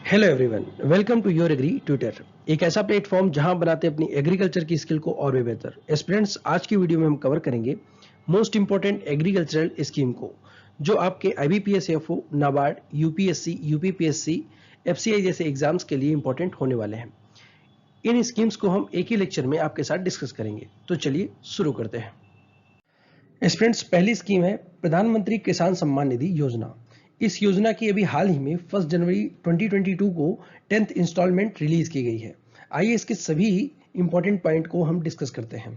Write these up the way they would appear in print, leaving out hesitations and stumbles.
Hello everyone, welcome to your agri tutor. एक ऐसा platform जहां बनाते हैं अपनी एग्रीकल्चर की स्किल को और भी बेहतर। एस्पिरेंट्स, आज की वीडियो में हम कवर करेंगे मोस्ट इंपॉर्टेंट एग्रीकल्चरल स्कीम को, जो आपके IBPS FO, NABARD, UPSC, UPPSC, FCI जैसे एग्जाम्स के लिए इंपॉर्टेंट होने वाले हैं। इन स्कीम्स को हम एक ही लेक्चर में आपके साथ डिस्कस करेंगे, तो चलिए शुरू करते हैं। एस्पिरेंट्स, पहली स्कीम है प्रधानमंत्री किसान सम्मान निधि योजना। इस योजना की अभी हाल ही में 1 जनवरी 2022 को 10th इंस्टॉलमेंट रिलीज की गई है। आइए इसके सभी इंपॉर्टेंट पॉइंट को हम डिस्कस करते हैं।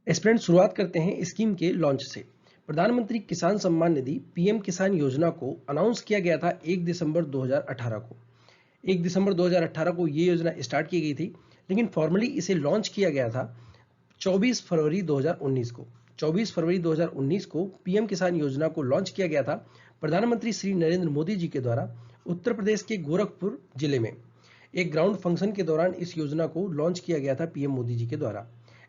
एस्पिरेंट्स, शुरुआत करते हैं स्कीम के लॉन्च से। प्रधानमंत्री किसान सम्मान निधि पीएम किसान योजना को अनाउंस किया गया था 1 दिसंबर 2018 को। 1 दिसंबर 2018 को ये योजना स्टार्ट की गई थी, लेकिन फॉर्मली इसे लॉन्च किया गया था 24 फरवरी 2019 को। 24 फरवरी 2019 को पीएम किसान योजना को लॉन्च किया गया था प्रधानमंत्री श्री नरेंद्र मोदी जी के द्वारा उत्तर प्रदेश के गोरखपुर जिले में एक ग्राउंड फंक्शन के दौरान इस योजना को लॉन्च किया गया था पीएम मोदी जी के द्वारा।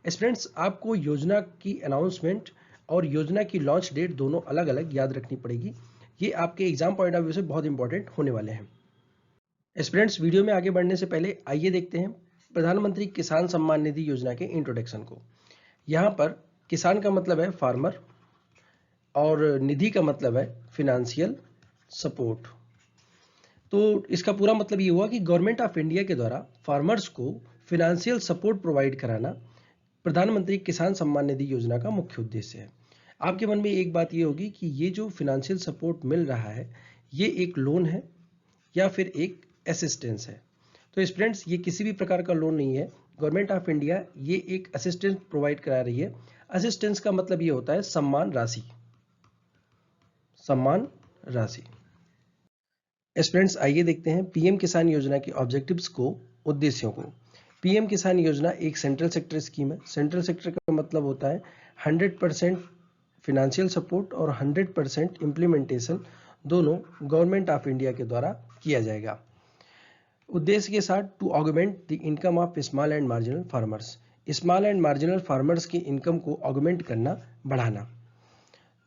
स्टूडेंट्स, आपको योजना की अनाउंसमेंट और योजना की लॉन्च डेट दोनों अलग अलग याद रखनी पड़ेगी। ये आपके एग्जाम पॉइंट ऑफ व्यू से बहुत इंपॉर्टेंट होने वाले हैं। स्टूडेंट्स, वीडियो में आगे बढ़ने से पहले आइए देखते हैं प्रधानमंत्री किसान सम्मान निधि योजना के इंट्रोडक्शन को। यहाँ पर किसान का मतलब है फार्मर और निधि का मतलब है फिनेंशियल सपोर्ट। तो इसका पूरा मतलब ये हुआ कि गवर्नमेंट ऑफ इंडिया के द्वारा फार्मर्स को फिनेंशियल सपोर्ट प्रोवाइड कराना प्रधानमंत्री किसान सम्मान निधि योजना का मुख्य उद्देश्य है। आपके मन में एक बात ये होगी कि ये जो फिनेंशियल सपोर्ट मिल रहा है, ये एक लोन है या फिर एक असिस्टेंस है। तो स्टूडेंट्स, ये किसी भी प्रकार का लोन नहीं है। गवर्नमेंट ऑफ इंडिया ये एक असिस्टेंस प्रोवाइड करा रही है। असिस्टेंस का मतलब ये होता है सम्मान राशि। सम्मान राशि। स्टूडेंट्स, आइए देखते हैं पीएम किसान योजना के ऑब्जेक्टिव्स को, उद्देश्यों को। पीएम किसान योजना एक सेंट्रल सेक्टर स्कीम है। सेंट्रल सेक्टर का मतलब होता है 100% फिनेंशियल सपोर्ट और 100% इम्प्लीमेंटेशन दोनों गवर्नमेंट ऑफ इंडिया के द्वारा किया जाएगा। उद्देश्य के साथ to augment the income of small and marginal farmers. Small and marginal farmers की इनकम को ऑगमेंट करना, बढ़ाना।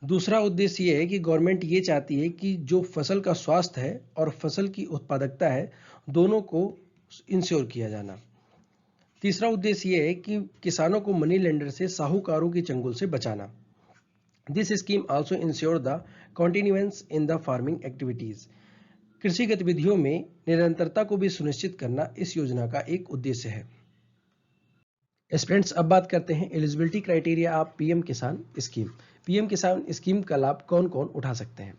दूसरा उद्देश्य ये है कि गवर्नमेंट ये चाहती है कि जो फसल का स्वास्थ्य है और फसल की उत्पादकता है, दोनों को इंश्योर किया जाना। तीसरा उद्देश्य ये है कि किसानों को मनी लेंडर से, साहूकारों की चंगुल से बचाना। This scheme also ensure the continuance in the farming activities. कृषि गतिविधियों में निरंतरता को भी सुनिश्चित करना इस योजना का एक उद्देश्य है। स्टूडेंट्स, अब बात करते हैं एलिजिबिलिटी क्राइटेरिया ऑफ पीएम किसान स्कीम। पीएम किसान स्कीम का लाभ कौन कौन उठा सकते हैं?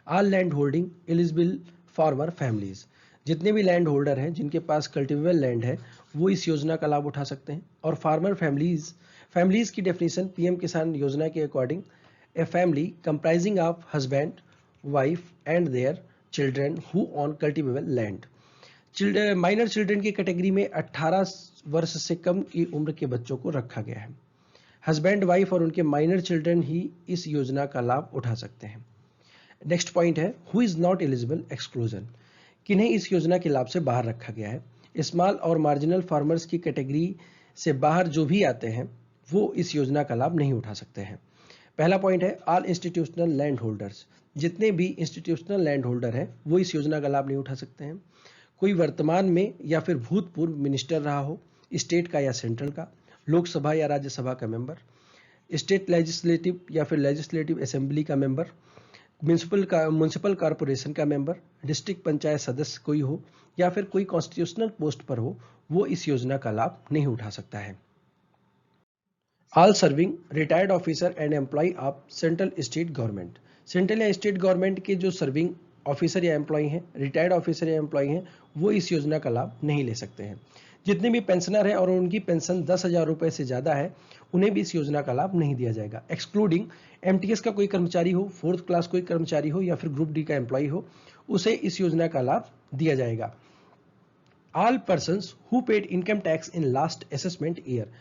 All land holding eligible farmer families. जितने भी लैंड होल्डर हैं जिनके पास कल्टिवेबल लैंड है, वो इस योजना का लाभ उठा सकते हैं। और फार्मर फैमिलीज की डेफिनेशन पीएम किसान योजना के according a family comprising of husband, wife and their children who on cultivable land. Minor children की कैटेगरी में 18 वर्ष से कम की उम्र के बच्चों को रखा गया है। हस्बैंड, वाइफ और उनके माइनर चिल्ड्रन ही इस योजना का लाभ उठा सकते हैं। नेक्स्ट पॉइंट है who is not eligible exclusion. किन्हें इस योजना के लाभ से बाहर रखा गया है? स्मॉल और मार्जिनल फार्मर्स की कैटेगरी से बाहर जो भी आते हैं, वो इस योजना का लाभ नहीं उठा सकते हैं। पहला पॉइंट है ऑल इंस्टीट्यूशनल लैंड होल्डर्स। जितने भी इंस्टीट्यूशनल लैंड होल्डर हैं, वो इस योजना का लाभ नहीं उठा सकते हैं। कोई वर्तमान में या फिर भूतपूर्व मिनिस्टर रहा हो, स्टेट का या सेंट्रल का, लोकसभा या राज्यसभा का मेंबर, स्टेट लेजिस्लेटिव या फिर लेजिस्लेटिव असेंबली का मेंबर, म्यूनसिपल कॉरपोरेशन का मेंबर, डिस्ट्रिक्ट पंचायत सदस्य कोई हो या फिर कोई कॉन्स्टिट्यूशनल पोस्ट पर हो, वो इस योजना का लाभ नहीं उठा सकता है। All serving retired officer and employ of central state government. Central या स्टेट गवर्नमेंट के जो सर्विंग ऑफिसर या एम्प्लॉय हैं, रिटायर्ड ऑफिसर या एम्प्लॉय हैं, वो इस योजना का लाभ नहीं ले सकते हैं। जितने भी पेंशनर हैं और उनकी पेंशन 10,000 रुपए से ज़्यादा है, उन्हें भी इस योजना का लाभ नहीं दिया जाएगा। एक्सक्लूडिंग एमटीएस का कोई कर्मचारी हो, 4th क्लास कोई कर्मचारी हो या फिर ग्रुप डी का एम्प्लॉय हो, उसे इस योजना का लाभ दिया जाएगा। All persons who paid income tax in last assessment year.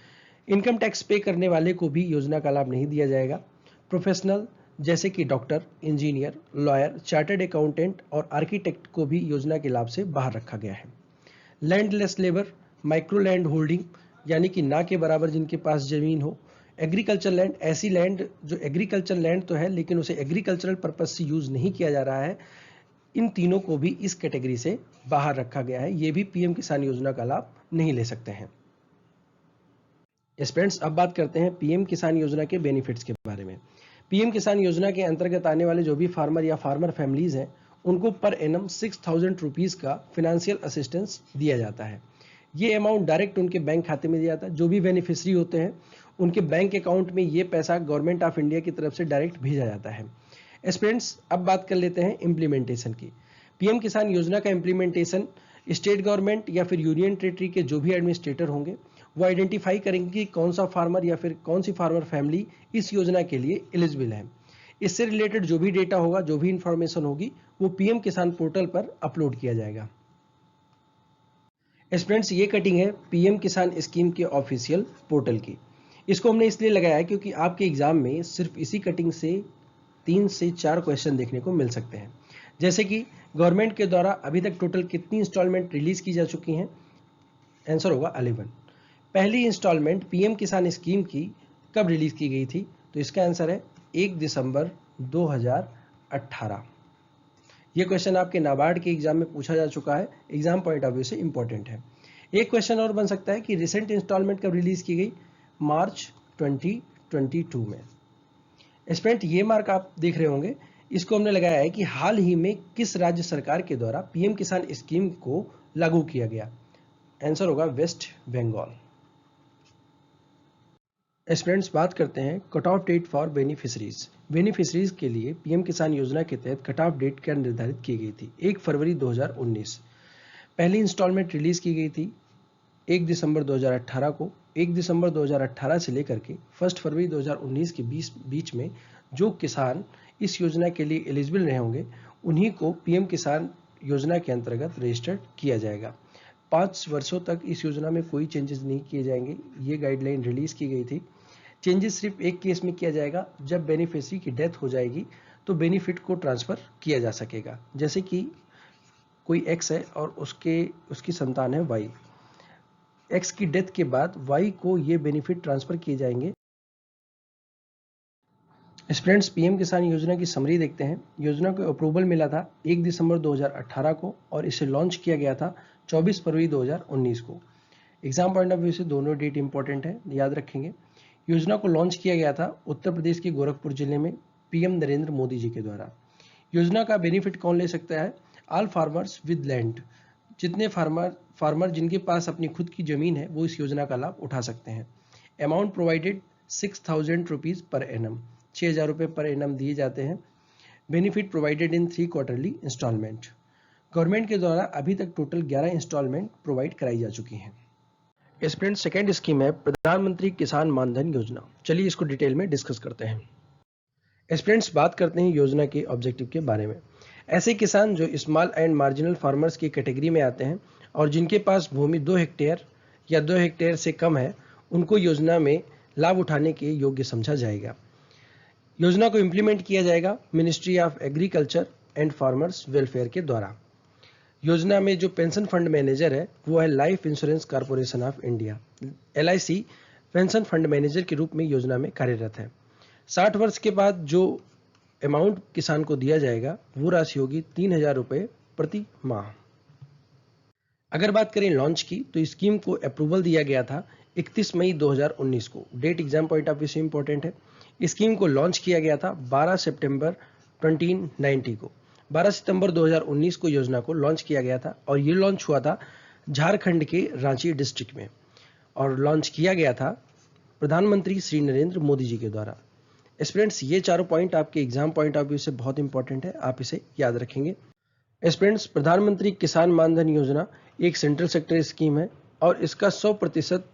Income tax पे करने वाले को भी योजना का लाभ नहीं दिया जाएगा। प्रोफेशनल जैसे कि doctor, engineer, lawyer, chartered accountant और आर्किटेक्ट को भी योजना के लाभ से बाहर रखा गया है। Landless labour, micro land holding यानी कि ना के बराबर जिनके पास जमीन हो, एग्रीकल्चर लैंड, ऐसी लैंड जो एग्रीकल्चर लैंड तो है लेकिन उसे एग्रीकल्चरल पर्पज से यूज नहीं किया जा रहा है, इन तीनों को भी इस कैटेगरी से बाहर रखा गया है, ये भी पीएम किसान योजना का लाभ नहीं ले सकते हैं। फ्रेंड्स, अब बात करते हैं पीएम किसान योजना के बेनिफिट्स के बारे में। पीएम किसान योजना के अंतर्गत आने वाले जो भी फार्मर या फार्मर फैमिलीज हैं, उनको पर एनम 6,000 रुपीज का फाइनेंशियल असिस्टेंस दिया जाता है। ये अमाउंट डायरेक्ट उनके बैंक खाते में दिया जाता है। जो भी बेनिफिशियरी होते हैं उनके बैंक अकाउंट में ये पैसा गवर्नमेंट ऑफ इंडिया की तरफ से डायरेक्ट भेजा जाता है। फ्रेंड्स, अब बात कर लेते हैं इम्प्लीमेंटेशन की। पीएम किसान योजना का इम्प्लीमेंटेशन स्टेट गवर्नमेंट या फिर यूनियन टेरिटरी के जो भी एडमिनिस्ट्रेटर होंगे वो आइडेंटिफाई करेंगे कि कौन सा फार्मर या फिर कौन सी फार्मर फैमिली इस योजना के लिए एलिजिबल है। इससे रिलेटेड जो भी डेटा होगा, जो भी इंफॉर्मेशन होगी, वो पीएम किसान पोर्टल पर अपलोड किया जाएगा। फ्रेंड्स, ये कटिंग है पीएम किसान स्कीम के ऑफिशियल पोर्टल की। इसको हमने इसलिए लगाया है क्योंकि आपके एग्जाम में सिर्फ इसी कटिंग से 3 से 4 क्वेश्चन देखने को मिल सकते हैं। जैसे कि गवर्नमेंट के द्वारा अभी तक टोटल कितनी इंस्टॉलमेंट रिलीज की जा चुकी हैं? आंसर होगा 11। पहली इंस्टॉलमेंट पीएम किसान स्कीम की कब रिलीज की गई थी? तो इसका आंसर है 1 दिसंबर 2018। ये क्वेश्चन आपके नाबार्ड के एग्जाम में पूछा जा चुका है, एग्जाम पॉइंट ऑफ व्यू से इंपॉर्टेंट है। एक क्वेश्चन और बन सकता है कि रिसेंट इंस्टॉलमेंट कब रिलीज की गई? मार्च 2022 में। स्टूडेंट, ये मार्क आप देख रहे होंगे, इसको हमने लगाया है कि हाल ही में किस राज्य सरकार के द्वारा पीएम किसान स्कीम को लागू किया गया? आंसर होगा वेस्ट बंगाल। स्टूडेंट्स, बात करते हैं cut off date for beneficiaries. Beneficiaries के लिए पीएम किसान योजना के तहत कट ऑफ डेट क्या निर्धारित की गई थी? 1 फरवरी 2019। पहली इंस्टॉलमेंट रिलीज की गई थी 1 दिसंबर 2018 को। 1 दिसंबर 2018 से लेकर के 1 फरवरी 2019 के बीच में जो किसान इस योजना के लिए एलिजिबल रहे होंगे उन्हीं को पीएम किसान योजना के अंतर्गत रजिस्टर्ड किया जाएगा। 5 वर्षों तक इस योजना में कोई चेंजेस नहीं किए जाएंगे। ये गाइडलाइन रिलीज की गई थी। चेंजेस सिर्फ एक केस में किया जाएगा, जब बेनिफिशियरी की डेथ हो जाएगी तो बेनिफिट को ट्रांसफर किया जा सकेगा। जैसे कि कोई एक्स है और उसकी संतान है वाई। एक्स की डेथ के बाद वाई को ये बेनिफिट ट्रांसफर किए जाएंगे। स्टूडेंट्स, पीएम किसान योजना की समरी देखते हैं। योजना को अप्रूवल मिला था 1 दिसंबर 2018 को और इसे लॉन्च किया गया था 24 फरवरी 2019 को। एग्जाम पॉइंट ऑफ व्यू से दोनों डेट इंपॉर्टेंट है, याद रखेंगे। योजना को लॉन्च किया गया था उत्तर प्रदेश के गोरखपुर जिले में पीएम नरेंद्र मोदी जी के द्वारा। योजना का बेनिफिट कौन ले सकता है? All farmers with land. जितने फार्मर जिनके पास अपनी खुद की जमीन है वो इस योजना का लाभ उठा सकते हैं। Amount provided 6,000 rupees per annum. 6,000 रुपये पर एनम दिए जाते हैं। Benefit provided in 3 quarterly installment. Government के द्वारा अभी तक टोटल 11 इंस्टॉलमेंट प्रोवाइड कराई जा चुकी हैं। स्टूडेंट, सेकेंड स्कीम है प्रधानमंत्री किसान मानधन योजना। चलिए इसको डिटेल में डिस्कस करते हैं। स्टूडेंट्स, बात करते हैं योजना के ऑब्जेक्टिव के बारे में। ऐसे किसान जो स्मॉल एंड मार्जिनल फार्मर्स की कैटेगरी में आते हैं और जिनके पास भूमि 2 हेक्टेयर या 2 हेक्टेयर से कम है, उनको योजना में लाभ उठाने के योग्य समझा जाएगा। योजना को इम्प्लीमेंट किया जाएगा ministry of agriculture and farmers welfare के द्वारा। योजना में जो पेंशन फंड मैनेजर है वो है life insurance corporation of India, LIC pension fund manager के रूप में योजना में कार्यरत है। 60 वर्ष के बाद जो अमाउंट किसान को दिया जाएगा वो राशि होगी 3,000 रुपये प्रति माह। अगर बात करें लॉन्च की, तो स्कीम को अप्रूवल दिया गया था 31 मई 2019 को। Date exam point of view से इंपॉर्टेंट है। स्कीम को लॉन्च किया गया था 12 सितंबर 2019 को। 12 सितंबर 2019 को योजना को लॉन्च किया गया था और ये लॉन्च हुआ था झारखंड के रांची डिस्ट्रिक्ट में और लॉन्च किया गया था प्रधानमंत्री श्री नरेंद्र मोदी जी के द्वारा। स्टूडेंट्स, ये चारों पॉइंट आपके एग्जाम पॉइंट ऑफ व्यू से बहुत इंपॉर्टेंट है, आप इसे याद रखेंगे। स्टूडेंट्स, प्रधानमंत्री किसान मानधन योजना एक सेंट्रल सेक्टर स्कीम है और इसका 100%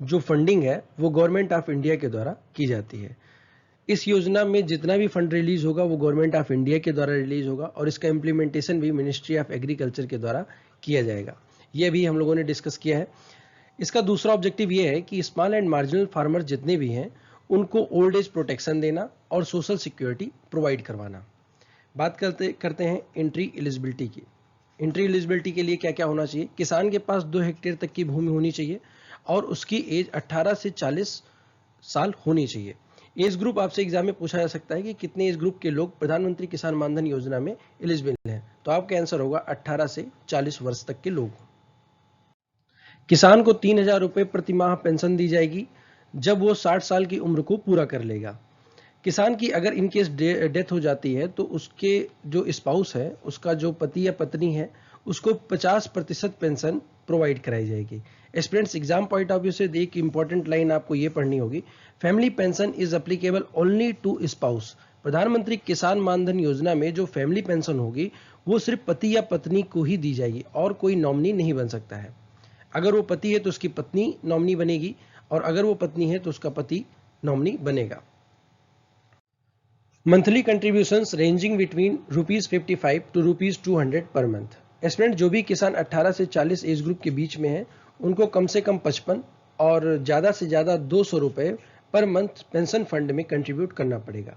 जो फंडिंग है वो गवर्नमेंट ऑफ इंडिया के द्वारा की जाती है। इस योजना में जितना भी फंड रिलीज होगा वो गवर्नमेंट ऑफ इंडिया के द्वारा रिलीज होगा और इसका इम्प्लीमेंटेशन भी मिनिस्ट्री ऑफ एग्रीकल्चर के द्वारा किया जाएगा। ये भी हम लोगों ने डिस्कस किया है। इसका दूसरा ऑब्जेक्टिव ये है कि स्मॉल एंड मार्जिनल फार्मर जितने भी हैं उनको ओल्ड एज प्रोटेक्शन देना और सोशल सिक्योरिटी प्रोवाइड करवाना। बात करते हैं एंट्री एलिजिबिलिटी की। एंट्री एलिजिबिलिटी के लिए क्या क्या होना चाहिए? किसान के पास 2 हेक्टेयर तक की भूमि होनी चाहिए और उसकी एज 18 से 40 साल होनी चाहिए। एज ग्रुप आपसे एग्जाम में पूछा जा सकता है कि कितने एज ग्रुप के लोग प्रधानमंत्री किसान मानधन योजना में एलिजिबल हैं, तो आपका आंसर होगा 18 से 40 वर्ष तक के लोग। किसान को 3,000 रुपये प्रति माह पेंशन दी जाएगी जब वो 60 साल की उम्र को पूरा कर लेगा। किसान की अगर इनकेस डेथ हो जाती है तो उसके जो स्पाउस है, उसका जो पति या पत्नी है, उसको 50% पेंशन प्रोवाइड कराई जाएगी। Students, exam point of view से एक इंपॉर्टेंट लाइन आपको ये पढ़नी होगी, family pension is applicable only to spouse. Pradhan Mantri Kisan मानधन योजना में जो फैमिली पेंशन होगी वो सिर्फ पति या पत्नी को ही दी जाएगी और कोई नॉमिनी नहीं बन सकता है। अगर वो पति है तो उसकी पत्नी नॉमिनी बनेगी और अगर वो पत्नी है तो उसका पति नॉमिनी बनेगा। Monthly contributions ranging between ₹55 to ₹200 per month. Student, जो भी किसान 18 से 40 एज ग्रुप के बीच में है उनको कम से कम 55 और ज़्यादा से ज़्यादा 200 रुपये पर मंथ पेंशन फंड में कंट्रीब्यूट करना पड़ेगा।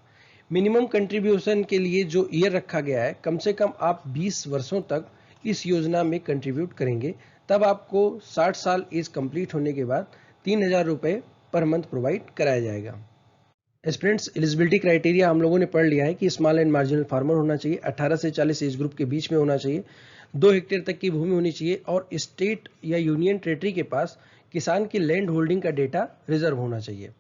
मिनिमम कंट्रीब्यूशन के लिए जो ईयर रखा गया है, कम से कम आप 20 वर्षों तक इस योजना में कंट्रीब्यूट करेंगे, तब आपको 60 साल एज कंप्लीट होने के बाद 3,000 रुपये पर मंथ प्रोवाइड कराया जाएगा। स्टूडेंट्स, एलिजिबिलिटी क्राइटेरिया हम लोगों ने पढ़ लिया है कि स्मॉल एंड मार्जिनल फार्मर होना चाहिए, 18 से 40 एज ग्रुप के बीच में होना चाहिए, 2 हेक्टेयर तक की भूमि होनी चाहिए और स्टेट या यूनियन टेरिटरी के पास किसान की लैंड होल्डिंग का डेटा रिजर्व होना चाहिए।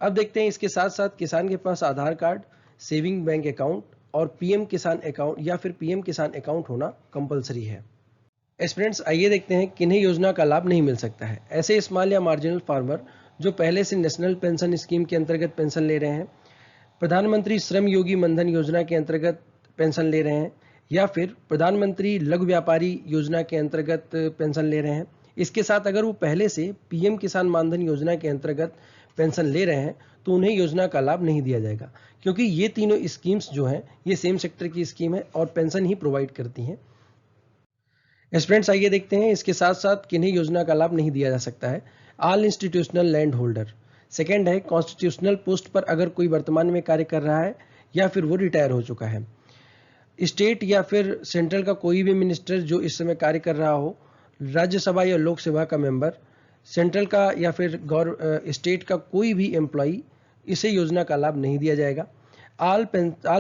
अब देखते हैं इसके साथ साथ किसान के पास आधार कार्ड, सेविंग बैंक अकाउंट और पीएम किसान अकाउंट या फिर पीएम किसान अकाउंट होना कंपलसरी है। स्टूडेंट्स, आइए देखते हैं किन्हें योजना का लाभ नहीं मिल सकता है। ऐसे स्मॉल या मार्जिनल फार्मर जो पहले से नेशनल पेंशन स्कीम के अंतर्गत पेंशन ले रहे हैं, प्रधानमंत्री श्रम योगी मनधन योजना के अंतर्गत पेंशन ले रहे हैं या फिर प्रधानमंत्री लघु व्यापारी योजना के अंतर्गत पेंशन ले रहे हैं। इसके साथ अगर वो पहले से पीएम किसान मानधन योजना के अंतर्गत पेंशन ले रहे हैं तो उन्हें योजना का लाभ नहीं दिया जाएगा, क्योंकि ये तीनों स्कीम्स जो हैं ये सेम सेक्टर की स्कीम है और पेंशन ही प्रोवाइड करती हैं। स्टूडेंट्स, आइए देखते हैं इसके साथ साथ किन्हें योजना का लाभ नहीं दिया जा सकता है। All institutional land holder. Second है कॉन्स्टिट्यूशनल पोस्ट पर अगर कोई वर्तमान में कार्य कर रहा है या फिर वो रिटायर हो चुका है। स्टेट या फिर सेंट्रल का कोई भी मिनिस्टर जो इस समय कार्य कर रहा हो, राज्यसभा या लोकसभा का मेंबर, सेंट्रल का या फिर स्टेट का कोई भी एम्प्लॉई, इसे योजना का लाभ नहीं दिया जाएगा। All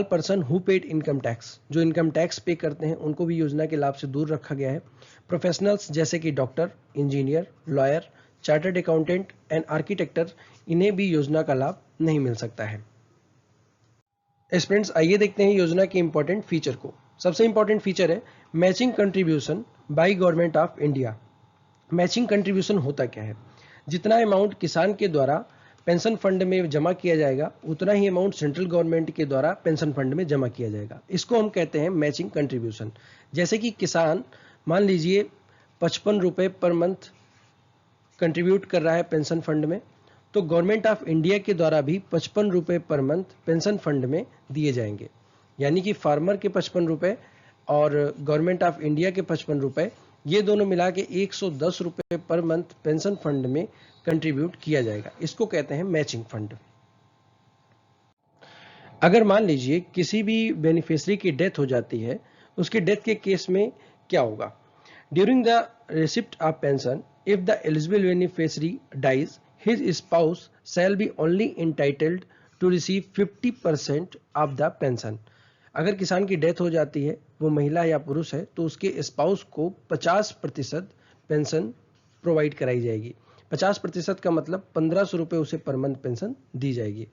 person who paid income tax, जो इनकम टैक्स पे करते हैं उनको भी योजना के लाभ से दूर रखा गया है। प्रोफेशनल्स जैसे कि doctor, engineer, lawyer, chartered accountant and architecture, इन्हें भी योजना का लाभ नहीं मिल सकता है। स्टूडेंट्स, आइए देखते हैं योजना के इंपॉर्टेंट फीचर को। सबसे इंपॉर्टेंट फीचर है matching contribution by government of India. Matching contribution होता क्या है? जितना अमाउंट किसान के द्वारा पेंशन फंड में जमा किया जाएगा उतना ही अमाउंट सेंट्रल गवर्नमेंट के द्वारा पेंशन फंड में जमा किया जाएगा। इसको हम कहते हैं मैचिंग कंट्रीब्यूशन। जैसे कि किसान मान लीजिए 55 रुपये पर मंथ कंट्रीब्यूट कर रहा है पेंशन फंड में, तो गवर्नमेंट ऑफ इंडिया के द्वारा भी 55 रुपये पर मंथ पेंशन फंड में दिए जाएंगे। यानी कि फार्मर के 55 रुपये और गवर्नमेंट ऑफ इंडिया के 55 रुपये, ये दोनों मिला के 110 रुपये पर मंथ पेंशन फंड में कंट्रीब्यूट किया जाएगा। इसको कहते हैं मैचिंग फंड। अगर मान लीजिए किसी भी बेनिफिशियरी की डेथ हो जाती है, उसके डेथ के केस में क्या होगा? During the receipt of pension, if the eligible beneficiary dies, his spouse shall be only entitled to receive 50% of the pension। अगर किसान की डेथ हो जाती है, वो महिला या पुरुष है, तो उसके स्पाउस को 50% पेंशन प्रोवाइड कराई जाएगी। 50% का मतलब 1500 रुपये उसे पर मंथ पेंशन दी जाएगी।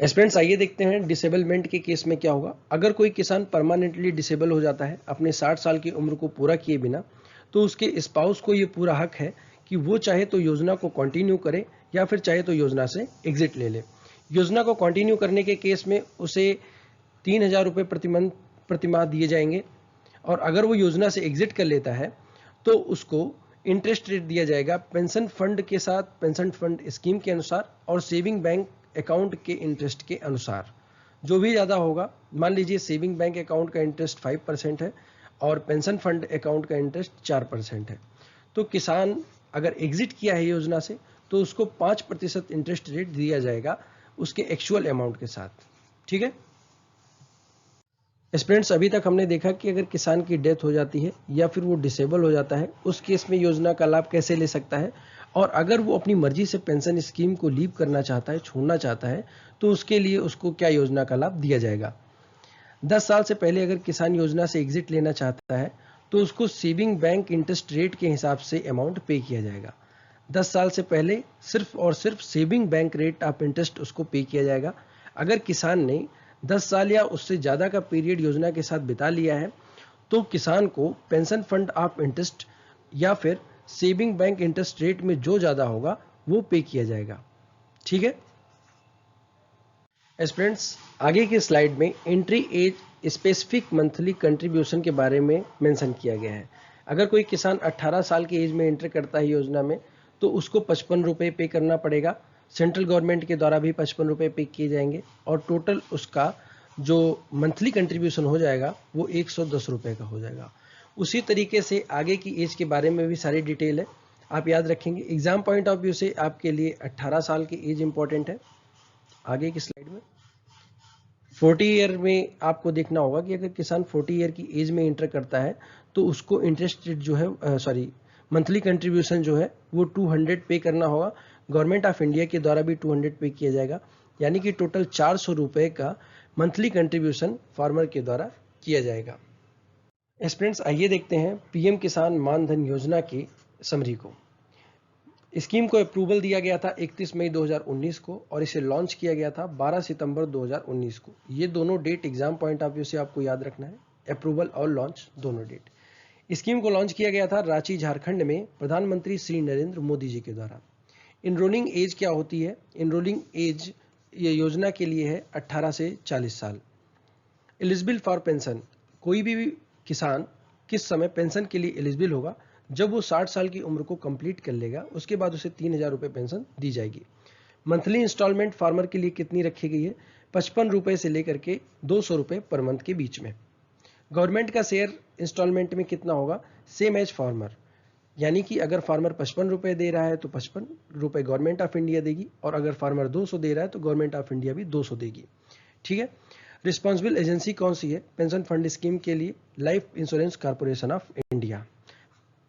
स्टूडेंट्स, आइए देखते हैं डिसेबलमेंट के केस में क्या होगा। अगर कोई किसान परमानेंटली डिसेबल हो जाता है अपने 60 साल की उम्र को पूरा किए बिना, तो उसके स्पाउस को ये पूरा हक है कि वो चाहे तो योजना को कंटिन्यू करे या फिर चाहे तो योजना से एग्जिट ले ले। योजना को कंटिन्यू करने के केस में उसे 3,000 रुपये प्रति माह दिए जाएंगे और अगर वो योजना से एग्जिट कर लेता है तो उसको इंटरेस्ट रेट दिया जाएगा पेंशन फंड के साथ, पेंशन फंड स्कीम के अनुसार और सेविंग बैंक अकाउंट के इंटरेस्ट के अनुसार। जो भी ज़्यादा होगा, मान लीजिए सेविंग बैंक अकाउंट का इंटरेस्ट 5% है और पेंशन फंड अकाउंट का इंटरेस्ट 4% है, तो किसान अगर एग्जिट किया है योजना से तो उसको 5% इंटरेस्ट रेट दिया जाएगा उसके एक्चुअल अमाउंट के साथ। ठीक है। स्टूडेंट्स, अभी तक हमने देखा कि अगर किसान की डेथ हो जाती है या फिर वो डिसेबल हो जाता है, उस केस में योजना का लाभ कैसे ले सकता है, और अगर वो अपनी मर्जी से पेंशन स्कीम को लीव करना चाहता है, छोड़ना चाहता है, तो उसके लिए उसको क्या योजना का लाभ दिया जाएगा। 10 साल से पहले अगर किसान योजना से एग्जिट लेना चाहता है, तो उसको सेविंग बैंक इंटरेस्ट रेट के हिसाब से अमाउंट पे किया जाएगा। 10 साल से पहले सिर्फ और सिर्फ saving bank rate of interest उसको पे किया जाएगा। अगर किसान ने 10 साल या उससे ज़्यादा का पीरियड योजना के साथ बिता लिया है, तो किसान को पेंशन फंड ऑफ इंटरेस्ट या फिर सेविंग बैंक इंटरेस्ट रेट में जो ज़्यादा होगा वो पे किया जाएगा। ठीक है स्टूडेंट्स, आगे के स्लाइड में entry age specific monthly contribution के बारे में मेंशन किया गया है। अगर कोई किसान 18 साल की एज में एंटर करता है योजना में, तो उसको 55 रुपये पे करना पड़ेगा। सेंट्रल गवर्नमेंट के द्वारा भी 55 रुपये पे किए जाएंगे और टोटल उसका जो मंथली कंट्रीब्यूशन हो जाएगा वो 110 रुपये का हो जाएगा। उसी तरीके से आगे की एज के बारे में भी सारी डिटेल है, आप याद रखेंगे। एग्जाम पॉइंट ऑफ व्यू से आपके लिए 18 साल की एज इंपॉर्टेंट है। आगे की स्लाइड में 40 ईयर में आपको देखना होगा कि अगर किसान 40 ईयर की एज में इंटर करता है, तो उसको इंटरेस्ट रेट जो है मंथली कंट्रीब्यूशन जो है वो 200 पे करना होगा। गवर्नमेंट ऑफ इंडिया के द्वारा भी 200 पे किया जाएगा, यानी कि टोटल 400 रुपये का मंथली कंट्रीब्यूशन फार्मर के द्वारा किया जाएगा। स्टूडेंट्स, आइए देखते हैं पीएम किसान मान धन योजना की समरी को। स्कीम को अप्रूवल दिया गया था 31 मई 2019 को और इसे लॉन्च किया गया था 12 सितंबर 2019 को। ये दोनों date exam point of view से आपको याद रखना है, अप्रूवल और लॉन्च दोनों डेट। स्कीम को लॉन्च किया गया था रांची झारखंड में प्रधानमंत्री श्री नरेंद्र मोदी जी के द्वारा। इनरोलिंग एज क्या होती है? इनरोलिंग एज ये योजना के लिए है 18 से 40 साल। एलिजिबल फॉर पेंशन, कोई भी किसान किस समय पेंशन के लिए एलिजिबल होगा? जब वो 60 साल की उम्र को कंप्लीट कर लेगा, उसके बाद उसे 3000 रुपये पेंशन दी जाएगी। मंथली इंस्टॉलमेंट फार्मर के लिए कितनी रखी गई है? 55 रुपये से लेकर के 200 रुपये पर मंथ के बीच में। गवर्नमेंट का शेयर इंस्टॉलमेंट में कितना होगा? सेम एज फार्मर, यानी कि अगर फार्मर 55 रुपये दे रहा है तो 55 रुपये गवर्नमेंट ऑफ इंडिया देगी, और अगर फार्मर 200 दे रहा है तो गवर्नमेंट ऑफ इंडिया भी 200 देगी। ठीक है। रिस्पॉन्सिबल एजेंसी कौन सी है पेंशन फंड स्कीम के लिए? Life insurance corporation of India.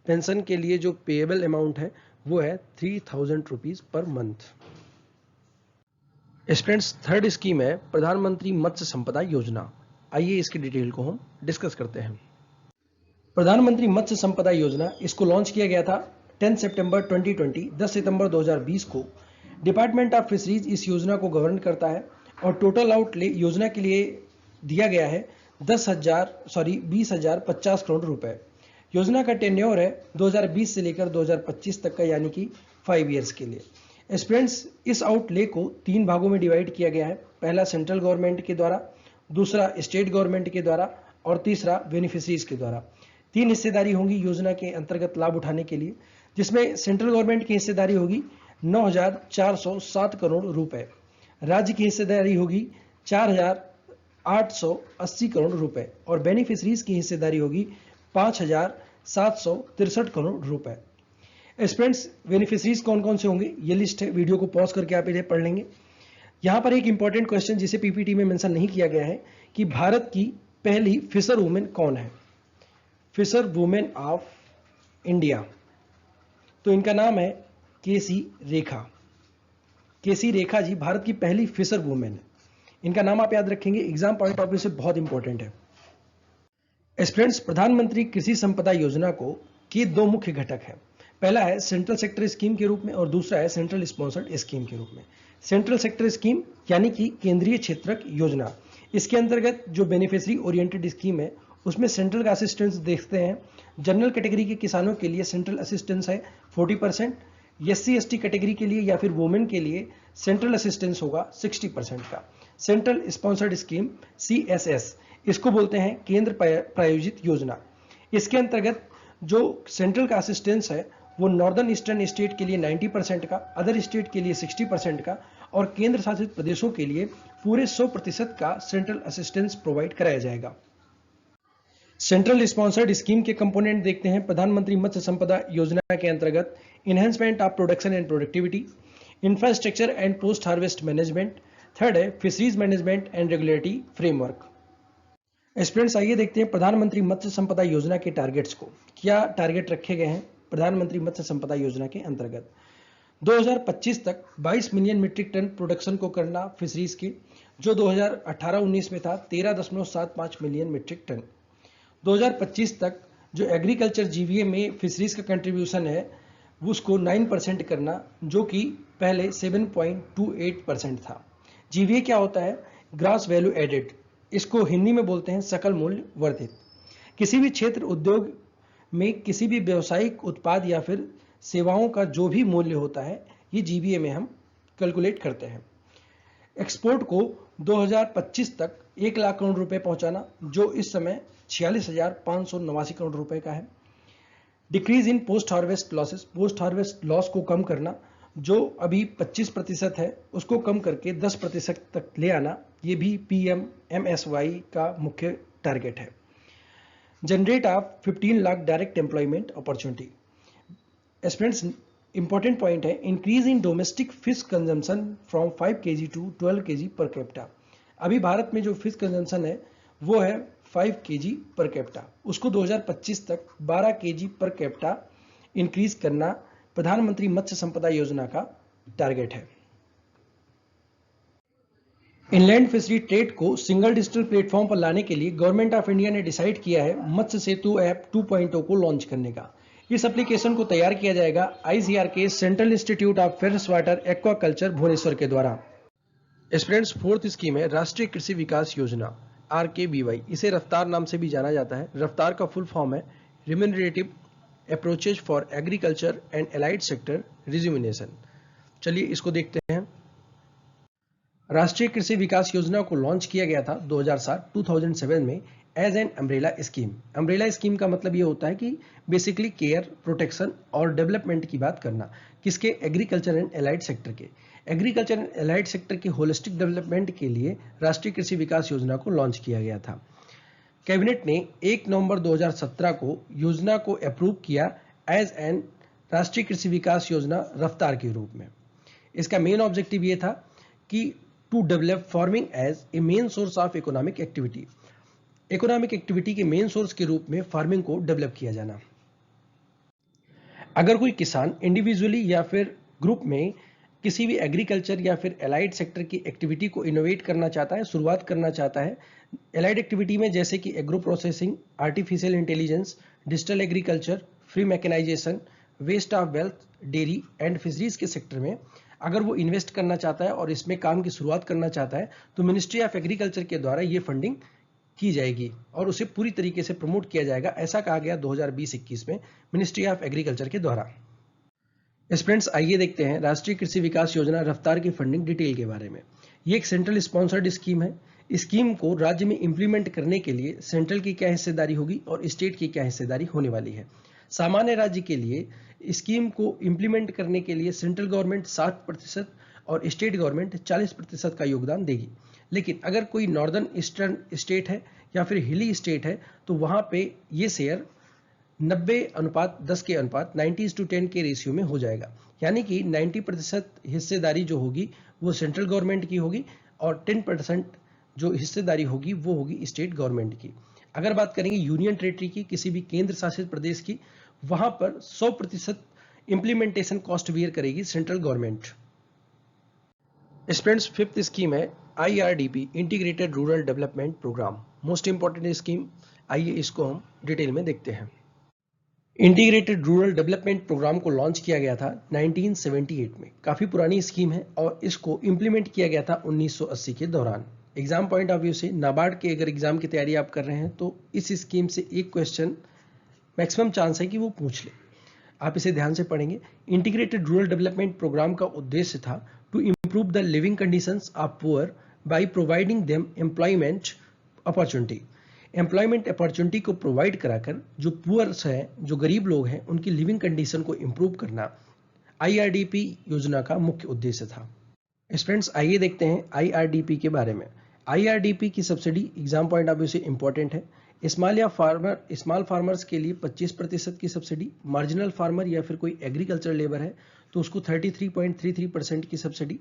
Pension के लिए जो पेएबल अमाउंट है वो है 3000 rupees per month. Students, third scheme है प्रधानमंत्री मत्स्य संपदा योजना। आइए इसकी डिटेल को हम डिस्कस करते हैं। प्रधानमंत्री मत्स्य संपदा योजना, इसको लॉन्च किया गया था 10 सितंबर 2020, 10 सितंबर 2020 को। डिपार्टमेंट ऑफ फिशरीज इस योजना को गवर्न करता है और टोटल आउटले योजना के लिए दिया गया है 20,050 करोड़ रुपए। योजना का टेन्योर है 2020 से लेकर 2025 तक का, यानी कि 5 ईयर्स के लिए। स्टूडेंट्स, इस आउटले को 3 भागों में डिवाइड किया गया है। पहला सेंट्रल गवर्नमेंट के द्वारा, दूसरा स्टेट गवर्नमेंट के द्वारा और तीसरा बेनिफिशरीज के द्वारा। 3 हिस्सेदारी होंगी योजना के अंतर्गत लाभ उठाने के लिए, जिसमें सेंट्रल गवर्नमेंट की हिस्सेदारी होगी 9,407 करोड़ रुपए, राज्य की हिस्सेदारी होगी 4,880 करोड़ रुपए और बेनिफिशरीज की हिस्सेदारी होगी 5,763 करोड़ रुपए। स्टूडेंट्स, बेनिफिशरीज कौन कौन से होंगे ये लिस्ट है, वीडियो को पॉज करके आप इन्हें पढ़ लेंगे। यहां पर एक इंपॉर्टेंट क्वेश्चन जिसे पीपीटी में मेंशन नहीं किया गया है कि भारत की पहली फिशर वुमेन कौन है? फिशर वुमेन ऑफ इंडिया, तो इनका नाम है केसी रेखा। केसी रेखा जी भारत की पहली फिशर वुमेन है। इनका नाम आप याद रखेंगे, एग्जाम पॉइंट ऑफ व्यू से बहुत इंपॉर्टेंट है। स्टूडेंट्स, प्रधानमंत्री कृषि संपदा योजना को के 2 मुख्य घटक हैं। पहला है सेंट्रल सेक्टर स्कीम के रूप में और दूसरा है सेंट्रल स्पॉन्सर्ड स्कीम के रूप में। सेंट्रल सेक्टर स्कीम यानी कि केंद्रीय क्षेत्रक योजना, इसके अंतर्गत जो बेनिफिशियरी ओरिएंटेड स्कीम है उसमें सेंट्रल का असिस्टेंस देखते हैं। जनरल कैटेगरी के किसानों के लिए सेंट्रल असिस्टेंस है 40%, SC/ST कैटेगरी के लिए या फिर वुमेन के लिए सेंट्रल असिस्टेंस होगा 60% का। सेंट्रल स्पॉन्सर्ड स्कीम CSS, इसको बोलते हैं केंद्र प्रायोजित योजना। इसके अंतर्गत जो सेंट्रल का असिस्टेंस है वो नॉर्दर्न ईस्टर्न स्टेट के लिए 90% का, अदर स्टेट के लिए 60% का और केंद्र शासित प्रदेशों के लिए पूरे 100% का सेंट्रल असिस्टेंस प्रोवाइड कराया जाएगा। सेंट्रल स्पॉन्सर्ड स्कीम के कंपोनेंट देखते हैं। प्रधानमंत्री मत्स्य संपदा योजना के अंतर्गत enhancement of production and productivity, infrastructure and post harvest management, third है fisheries management and regulatory framework. Students आइए देखते हैं प्रधानमंत्री मत्स्य संपदा योजना के टारगेट्स को। क्या टारगेट रखे गए हैं प्रधानमंत्री मत्स्य संपदा योजना के अंतर्गत? 2025 तक 22 मिलियन मीट्रिक टन प्रोडक्शन को करना फिशरीज के, जो 2018-19 में था 13.75 मिलियन मीट्रिक टन। 2025 तक जो एग्रीकल्चर जीवीए में फिशरीज का कंट्रीब्यूशन है उसको 9% करना, जो कि पहले 7.28% था। जीवीए क्या होता है? ग्रॉस वैल्यू एडेड, इसको हिंदी में बोलते हैं सकल मूल्य वर्धित। किसी भी क्षेत्र उद्योग में किसी भी व्यावसायिक उत्पाद या फिर सेवाओं का जो भी मूल्य होता है ये जीवीए में हम कैलकुलेट करते हैं। एक्सपोर्ट को 2025 तक 1 लाख करोड़ रुपए पहुंचाना, जो इस समय 46,589 करोड़ रुपए का है। Decrease in post harvest losses, post harvest loss को कम करना, जो अभी 25% है उसको कम करके 10% तक ले आना, ये भी PMMSY का मुख्य टारगेट है। Generate of 15 lakh direct employment opportunity. Students important point है, increase in domestic fish consumption from 5 kg to 12 kg per capita. अभी भारत में जो फिश कंजम्पशन है वो है 5 kg पर कैपिटा, उसको 2025 तक 12 kg पर कैपिटा इंक्रीज करना प्रधानमंत्री मत्स्य संपदा योजना का टारगेट है। इनलैंड फिशरी ट्रेड को सिंगल डिजिटल प्लेटफॉर्म पर लाने के लिए गवर्नमेंट ऑफ इंडिया ने डिसाइड किया है मत्स्य सेतु ऐप 2.0 को लॉन्च करने का। इस एप्लीकेशन को तैयार किया जाएगा ICAR के central institute of fresh water aquaculture Bhubaneswar के द्वारा। स्टूडेंट्स फोर्थ स्कीम है राष्ट्रीय कृषि विकास योजना RKBY। इसे रफ्तार नाम से भी जाना जाता है। रफ्तार का फुल फॉर्म है remunerative approaches for agriculture and allied sector रिज्यूमिनेशन। चलिए इसको देखते हैं। राष्ट्रीय कृषि विकास योजना को लॉन्च किया गया था 2007 में as an umbrella scheme. Umbrella scheme का मतलब ये होता है कि बेसिकली केयर, प्रोटेक्शन और डेवलपमेंट की बात करना। किसके? एग्रीकल्चर एंड एलाइड सेक्टर के। एग्रीकल्चर एंड एलाइड सेक्टर के होलिस्टिक डेवलपमेंट के लिए राष्ट्रीय कृषि विकास योजना को लॉन्च किया गया था। कैबिनेट ने 1 नवंबर 2017 को योजना को अप्रूव किया एज एन राष्ट्रीय कृषि विकास योजना रफ्तार के रूप में। इसका मेन ऑब्जेक्टिव ये था कि to develop farming as a main source of economic activity. Economic activity के मेन सोर्स के रूप में फार्मिंग को डेवलप किया जाना। अगर कोई किसान इंडिविजुअली या फिर ग्रुप में किसी भी एग्रीकल्चर या फिर एलाइड सेक्टर की एक्टिविटी को इनोवेट करना चाहता है, शुरुआत करना चाहता है एलाइड एक्टिविटी में, जैसे कि agro processing, artificial intelligence, digital agriculture, free mechanisation, waste of wealth, dairy and fisheries के सेक्टर में अगर वो इन्वेस्ट करना चाहता है और इसमें काम की शुरुआत करना चाहता है तो मिनिस्ट्री ऑफ एग्रीकल्चर के द्वारा ये फंडिंग की जाएगी और उसे पूरी तरीके से प्रमोट किया जाएगा, ऐसा कहा गया 2020-21 में मिनिस्ट्री ऑफ एग्रीकल्चर के द्वारा। स्टूडेंट्स आइए देखते हैं राष्ट्रीय कृषि विकास योजना रफ्तार की फंडिंग डिटेल के बारे में। ये एक सेंट्रल स्पॉन्सर्ड स्कीम है। स्कीम को राज्य में इंप्लीमेंट करने के लिए सेंट्रल की क्या हिस्सेदारी होगी और स्टेट की क्या हिस्सेदारी होने वाली है। सामान्य राज्य के लिए स्कीम को इंप्लीमेंट करने के लिए सेंट्रल गवर्नमेंट 60% और स्टेट गवर्नमेंट 40% का योगदान देगी। लेकिन अगर कोई नॉर्दर्न ईस्टर्न स्टेट है या फिर हिली स्टेट है तो वहां पे ये शेयर 90:10 के अनुपात 90:10 के रेशियो में हो जाएगा। यानी कि 90% हिस्सेदारी जो होगी वो सेंट्रल गवर्नमेंट की होगी और 10% जो हिस्सेदारी होगी वो होगी स्टेट गवर्नमेंट की। अगर बात करेंगे यूनियन टेरिटरी की, किसी भी केंद्र शासित प्रदेश की, वहां पर 100% इंप्लीमेंटेशन कॉस्ट बियर करेगी central government. Students fifth scheme है IRDP integrated rural development programme. Most important scheme, आइए इसको हम डिटेल में देखते हैं। इंटीग्रेटेड रूरल डेवलपमेंट प्रोग्राम को लॉन्च किया गया था 1978 में। काफी पुरानी स्कीम है और इसको इंप्लीमेंट किया गया था 1980 के दौरान। एग्जाम पॉइंट ऑफ व्यू से नाबार्ड के अगर एग्जाम की तैयारी आप कर रहे हैं तो इस स्कीम से एक क्वेश्चन मैक्सिमम चांस है कि वो पूछ ले, आप इसे ध्यान से पढ़ेंगे। इंटीग्रेटेड रूरल डेवलपमेंट प्रोग्राम का उद्देश्य था to improve the living conditions of poor by providing them employment opportunity. Employment opportunity को प्रोवाइड कराकर जो पुअर्स हैं, जो गरीब लोग हैं, उनकी लिविंग कंडीशन को इंप्रूव करना IRDP योजना का मुख्य उद्देश्य था। स्टूडेंट्स आइए देखते हैं IRDP के बारे में। IRDP की subsidy exam point of view से इंपॉर्टेंट है। स्मॉल फार्मर्स के लिए 25% की सब्सिडी, मार्जिनल फार्मर या फिर कोई एग्रीकल्चर लेबर है तो उसको 33.33% की सब्सिडी,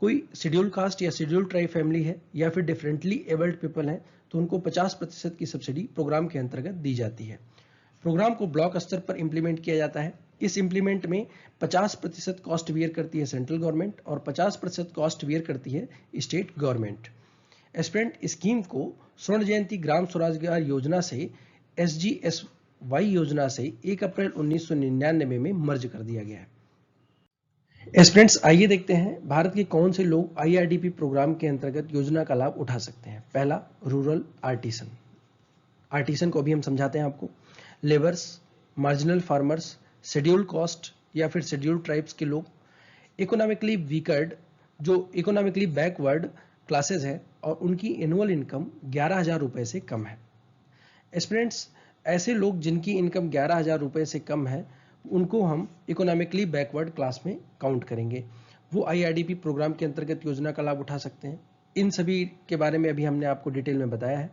कोई शेड्यूल कास्ट या शेड्यूल ट्राइब फैमिली है या फिर डिफरेंटली एबल्ड पीपल है तो उनको 50% की सब्सिडी प्रोग्राम के अंतर्गत दी जाती है। प्रोग्राम को ब्लॉक स्तर पर इंप्लीमेंट किया जाता है। इस इंप्लीमेंट में 50% कॉस्ट बियर करती है सेंट्रल गवर्नमेंट और 50% कॉस्ट बियर करती है स्टेट गवर्नमेंट। एस्पिरेंट स्कीम को स्वर्ण जयंती ग्राम स्वरोजगार योजना से SGSY योजना से 1 अप्रैल 1999 में मर्ज कर दिया गया है। एस्पिरेंट्स, आइए देखते हैं भारत के कौन से लोग IRDP प्रोग्राम के अंतर्गत योजना का लाभ उठा सकते हैं। पहला, रूरल आर्टिसन। आर्टिसन को अभी हम समझाते हैं आपको। Labours, marginal farmers, scheduled caste या फिर शेड्यूल्ड ट्राइब्स के लोग, इकोनॉमिकली वीकर्ड जो इकोनॉमिकली बैकवर्ड क्लासेस है और उनकी एनुअल इनकम 11,000 रुपए से कम है। एस्पिरेंट्स, ऐसे लोग जिनकी इनकम 11,000 रुपए से कम है उनको हम इकोनॉमिकली बैकवर्ड क्लास में काउंट करेंगे। वो IRDP प्रोग्राम के अंतर्गत योजना का लाभ उठा सकते हैं। इन सभी के बारे में अभी हमने आपको डिटेल में बताया है।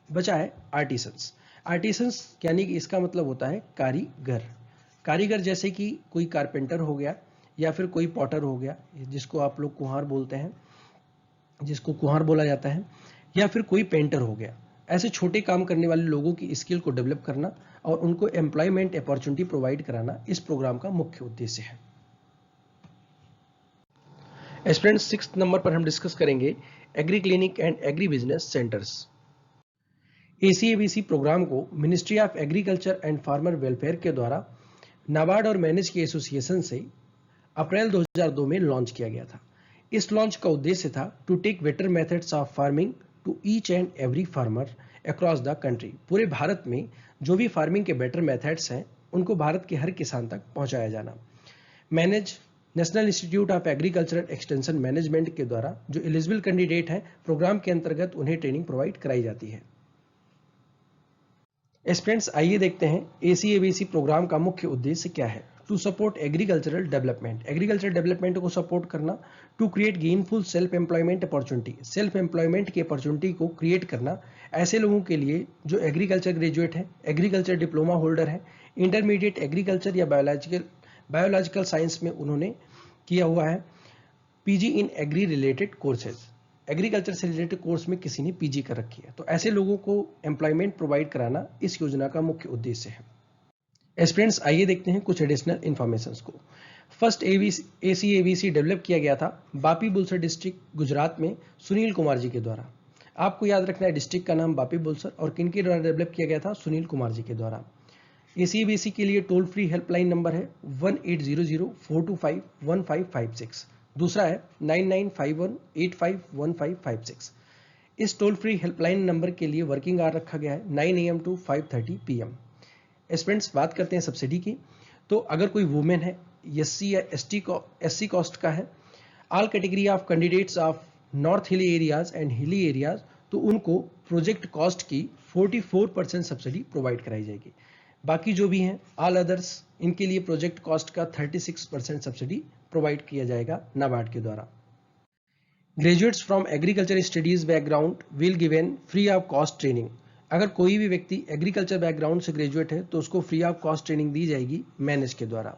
बचा है आर्टिसंस। आर्टिसंस यानी कि इसका मतलब होता है कारीगर। कारीगर जैसे कि कोई कारपेंटर हो गया या फिर कोई पॉटर हो गया, जिसको आप लोग कुम्हार बोलते हैं, जिसको कुम्हार बोला जाता है, या फिर कोई पेंटर हो गया। ऐसे छोटे काम करने वाले लोगों की स्किल को डेवलप करना और उनको एम्प्लॉयमेंट अपॉर्चुनिटी प्रोवाइड कराना इस प्रोग्राम का मुख्य उद्देश्य है। एस्पिरेंट्स, 6th नंबर पर हम डिस्कस करेंगे agri clinic and agri business centres. ACABC programme को ministry of agriculture and farmer welfare के द्वारा नाबार्ड और मैनेज के एसोसिएशन से अप्रैल 2002 में लॉन्च किया गया था। इस लॉन्च का उद्देश्य था to take better methods of farming to each and every farmer across the country. पूरे भारत में जो भी फार्मिंग के बेटर मेथड्स हैं उनको भारत के हर किसान तक पहुंचाया जाना। Manage national institute of agricultural extension management के द्वारा जो एलिजिबल कैंडिडेट हैं प्रोग्राम के अंतर्गत उन्हें ट्रेनिंग प्रोवाइड कराई जाती है। एस्पिरेंट्स, आइए देखते हैं ACABC प्रोग्राम का मुख्य उद्देश्य क्या है। To support agricultural development, agriculture development को सपोर्ट करना। To create gainful self employment opportunity, self employment की अपॉर्चुनिटी को क्रिएट करना ऐसे लोगों के लिए जो एग्रीकल्चर ग्रेजुएट है, एग्रीकल्चर डिप्लोमा होल्डर है, इंटरमीडिएट एग्रीकल्चर या बायोलॉजिकल साइंस में उन्होंने किया हुआ है, PG in agri related courses, agriculture से रिलेटेड कोर्स में किसी ने PG कर रखी है, तो ऐसे लोगों को एम्प्लॉयमेंट प्रोवाइड कराना इस योजना का मुख्य उद्देश्य है। एस्पिरेंट्स, आइए देखते हैं कुछ एडिशनल इंफॉर्मेशंस को। फर्स्ट ACABC डेवलप किया गया था बापी बुलसर डिस्ट्रिक्ट गुजरात में सुनील कुमार जी के द्वारा। आपको याद रखना है डिस्ट्रिक्ट का नाम बापी बुलसर और किनके द्वारा डेवलप किया गया था, सुनील कुमार जी के द्वारा। ACABC के लिए टोल फ्री हेल्पलाइन नंबर है 1800-425-1556। दूसरा है 9951851556। इस टोल फ्री हेल्पलाइन नंबर के लिए वर्किंग आवर रखा गया है 9 AM to 5:30 PM। एस्पिरेंट्स, बात करते हैं सब्सिडी की। तो अगर कोई वुमेन है, SC या SC कास्ट का है, all category of candidates of north hilly areas and hilly areas, तो उनको प्रोजेक्ट कॉस्ट की 44% सब्सिडी प्रोवाइड कराई जाएगी। बाकी जो भी हैं ऑल अदर्स, इनके लिए प्रोजेक्ट कॉस्ट का 36% सब्सिडी प्रोवाइड किया जाएगा नाबार्ड के द्वारा। Graduates from agriculture studies background will given free of cost training. अगर कोई भी व्यक्ति एग्रीकल्चर बैकग्राउंड से ग्रेजुएट है तो उसको फ्री ऑफ कॉस्ट ट्रेनिंग दी जाएगी मैनेज के द्वारा।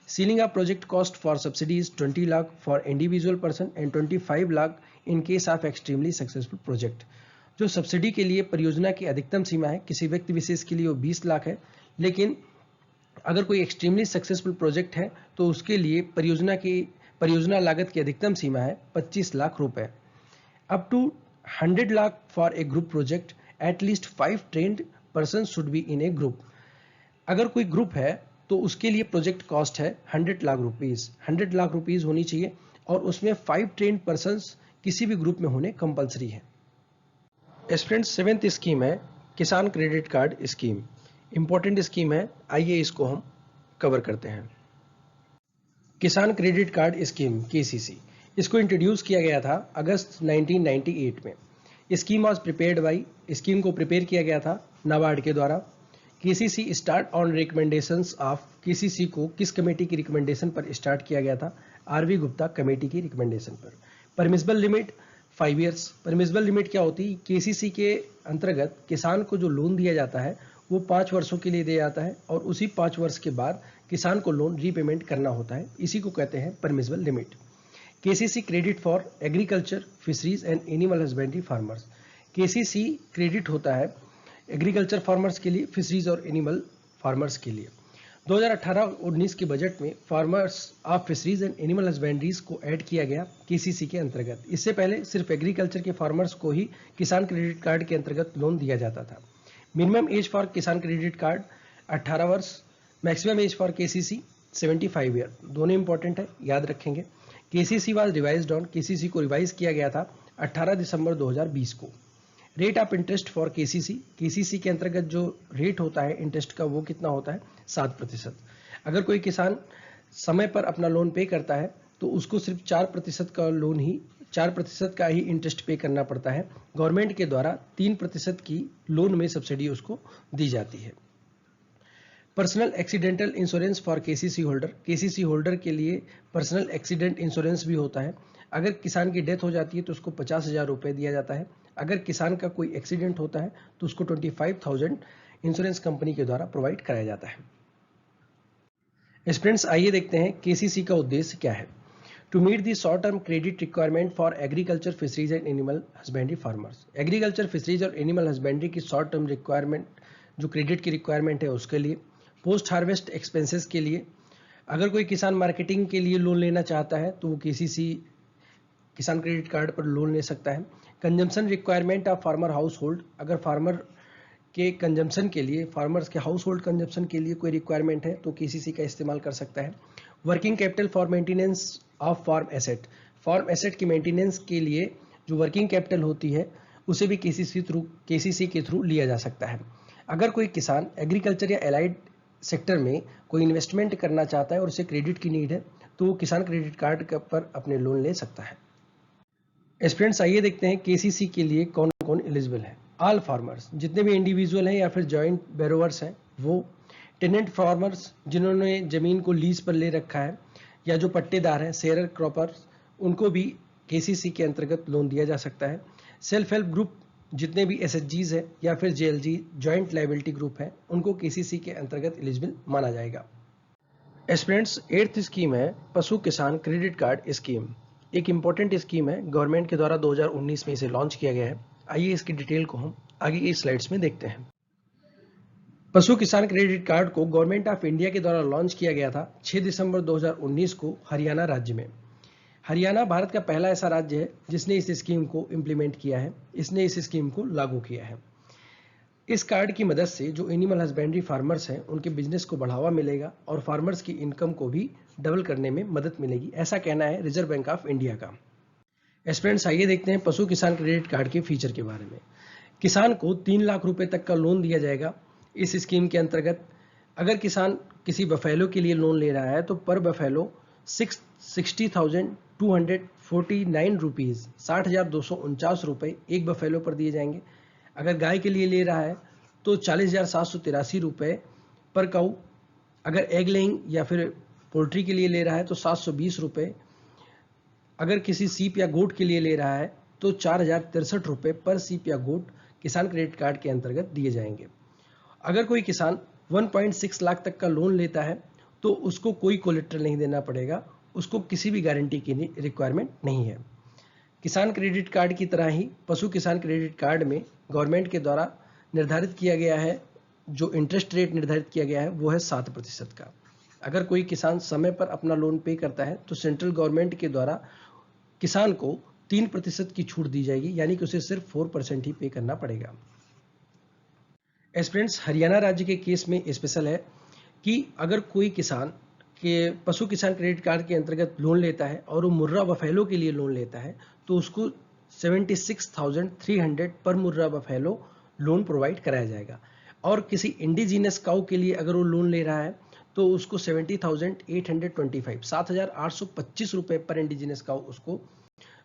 Ceiling of project cost for subsidy is 20 lakh for individual person and 25 lakh in case of extremely successful project. जो सब्सिडी के लिए परियोजना की अधिकतम सीमा है किसी व्यक्ति विशेष के लिए वो 20 लाख है, लेकिन अगर कोई एक्सट्रीमली सक्सेसफुल प्रोजेक्ट है तो उसके लिए परियोजना लागत की अधिकतम सीमा है 25 लाख रुपए। Up to 100 lakh for a group project, at least 5 trained person should be in a group. अगर कोई ग्रुप है तो उसके लिए प्रोजेक्ट कॉस्ट है 100 लाख रुपीज। 100 लाख रुपीज होनी चाहिए और उसमें 5 ट्रेन्ड पर्सन किसी भी ग्रुप में होने कंपलसरी है। एस्पिरेंट्स, 7th स्कीम है किसान credit card scheme. Important scheme है, आइए इसको हम कवर करते हैं। किसान क्रेडिट कार्ड स्कीम KCC, इसको इंट्रोड्यूस किया गया था अगस्त 1998 में। Scheme was prepared by, scheme को प्रिपेयर किया गया था नाबार्ड के द्वारा। KCC start on recommendations of, KCC को किस कमेटी की रिकमेंडेशन पर स्टार्ट किया गया था, RV गुप्ता कमेटी की रिकमेंडेशन पर। Permissible limit 5 years. Permissible limit क्या होती है, KCC के अंतर्गत किसान को जो लोन दिया जाता है वो 5 वर्षों के लिए दिया जाता है और उसी 5 वर्ष के बाद किसान को लोन रीपेमेंट करना होता है, इसी को कहते हैं permissible limit. KCC credit for agriculture, fisheries and animal husbandry farmers. KCC credit होता है एग्रीकल्चर फार्मर्स के लिए, फिशरीज और एनिमल फार्मर्स के लिए। 2018-19 के बजट में farmers of fisheries and animal husbandries को ऐड किया गया केसीसी के अंतर्गत। इससे पहले सिर्फ एग्रीकल्चर के फार्मर्स को ही किसान क्रेडिट कार्ड के अंतर्गत लोन दिया जाता था। मिनिमम एज फॉर किसान क्रेडिट कार्ड 18 वर्ष, maximum age for KCC 75 year. दोनों इंपॉर्टेंट है, याद रखेंगे। KCC was revised on, KCC को रिवाइज किया गया था 18 दिसंबर 2020 को। Rate of interest for KCC, KCC के अंतर्गत जो रेट होता है इंटरेस्ट का वो कितना होता है 7%। अगर कोई किसान समय पर अपना लोन पे करता है तो उसको सिर्फ 4% का लोन ही 4% का ही इंटरेस्ट पे करना पड़ता है। गवर्नमेंट के द्वारा 3% की लोन में सब्सिडी उसको दी जाती है। Personal accidental insurance for KCC holder, KCC holder के लिए पर्सनल एक्सीडेंट इंश्योरेंस भी होता है। अगर किसान की डेथ हो जाती है तो उसको 50,000 रुपये दिया जाता है। अगर किसान का कोई एक्सीडेंट होता है तो उसको 25,000 इंश्योरेंस कंपनी के द्वारा प्रोवाइड कराया जाता है। स्टूडेंट्स, आइए देखते हैं केसीसी का उद्देश्य क्या है। To meet the short term credit requirement for agriculture, fisheries and animal husbandry farmers. Agriculture, fisheries और एनिमल हस्बेंड्री की शॉर्ट टर्म रिक्वायरमेंट, जो क्रेडिट की रिक्वायरमेंट है उसके लिए। पोस्ट हार्वेस्ट एक्सपेंसेस के लिए, अगर कोई किसान मार्केटिंग के लिए लोन लेना चाहता है तो वो केसीसी किसान क्रेडिट कार्ड पर लोन ले सकता है। Consumption requirement of farmer house hold, अगर फार्मर के कंजम्पशन के लिए, फार्मर्स के हाउस होल्ड कंजम्पशन के लिए कोई रिक्वायरमेंट है तो केसीसी का इस्तेमाल कर सकता है। Working capital for maintenance of farm asset, farm asset की मेंटेनेंस के लिए जो वर्किंग कैपिटल होती है उसे भी केसीसी के थ्रू लिया जा सकता है। अगर कोई किसान एग्रीकल्चर या एलाइड सेक्टर में कोई इन्वेस्टमेंट करना चाहता है और उसे क्रेडिट की नीड है तो वो किसान क्रेडिट कार्ड पर अपने लोन ले सकता है। स्टूडेंट्स, आइए देखते हैं केसीसी के लिए कौन कौन एलिजिबल है। ऑल फार्मर्स, जितने भी इंडिविजुअल हैं या फिर जॉइंट बैरोवर्स हैं वो। टेनेंट फार्मर्स, जिन्होंने जमीन को लीज पर ले रखा है, या जो पट्टेदार हैं, शेयर क्रॉपर्स, उनको भी केसीसी के अंतर्गत लोन दिया जा सकता है। सेल्फ हेल्प ग्रुप, जितने भी एसएचजीज है या फिर जेएलजी जॉइंट लायबिलिटी ग्रुप है, उनको केसीसी के अंतर्गत एलिजिबल माना जाएगा। स्टूडेंट्स, 8th स्कीम है पशु किसान क्रेडिट कार्ड स्कीम। एक इंपॉर्टेंट स्कीम है, गवर्नमेंट के द्वारा 2019 में इसे लॉन्च किया गया है। आइए इसकी डिटेल को हम आगे की स्लाइड्स में देखते हैं। पशु किसान क्रेडिट कार्ड को गवर्नमेंट ऑफ इंडिया के द्वारा लॉन्च किया गया था 6 दिसंबर 2019 को हरियाणा राज्य में। हरियाणा भारत का पहला ऐसा राज्य है जिसने इस स्कीम को इम्प्लीमेंट किया है, इसने इस स्कीम को लागू किया है। इस कार्ड की मदद से जो एनिमल हस्बेंड्री फार्मर्स हैं उनके बिजनेस को बढ़ावा मिलेगा और फार्मर्स की इनकम को भी डबल करने में मदद मिलेगी, ऐसा कहना है रिजर्व बैंक ऑफ इंडिया का। स्टूडेंट्स, आइए देखते हैं पशु किसान क्रेडिट कार्ड के फीचर के बारे में। किसान को 3 लाख रुपए तक का लोन दिया जाएगा इस स्कीम के अंतर्गत। अगर किसान किसी बफेलो के लिए लोन ले रहा है तो पर बफेलो 60,249 रुपीज़, 60,249 रुपये एक बफेलो पर दिए जाएंगे। अगर गाय के लिए ले रहा है तो 40,783 रुपये पर काऊ। अगर एग लेइंग या फिर पोल्ट्री के लिए ले रहा है तो 720 रुपये। अगर किसी सीप या गोट के लिए ले रहा है तो 4,063 रुपये पर सीप या गोट किसान क्रेडिट कार्ड के अंतर्गत दिए जाएंगे। अगर कोई किसान 1.6 लाख तक का लोन लेता है तो उसको कोई कोलेट्रल नहीं देना पड़ेगा, उसको किसी भी गारंटी की रिक्वायरमेंट नहीं है। किसान क्रेडिट कार्ड की तरह ही पशु किसान क्रेडिट कार्ड में गवर्नमेंट के द्वारा निर्धारित किया गया है, जो इंटरेस्ट रेट निर्धारित किया गया है वो है 7% का। अगर कोई किसान समय पर अपना लोन पे करता है तो सेंट्रल गवर्नमेंट के द्वारा किसान को 3% की छूट दी जाएगी, यानी कि उसे सिर्फ 4% ही पे करना पड़ेगा। स्टूडेंट्स, हरियाणा राज्य के केस में स्पेशल है कि अगर कोई किसान के पशु किसान क्रेडिट कार्ड के अंतर्गत लोन लेता है और वो मुर्रा बफेलो के लिए लोन लेता है तो उसको 76,300 पर मुर्रा बफेलो लोन प्रोवाइड कराया जाएगा। और किसी इंडिजीनस काऊ के लिए अगर वो लोन ले रहा है तो उसको 70,825 7,825 रुपये पर इंडिजीनस काऊ उसको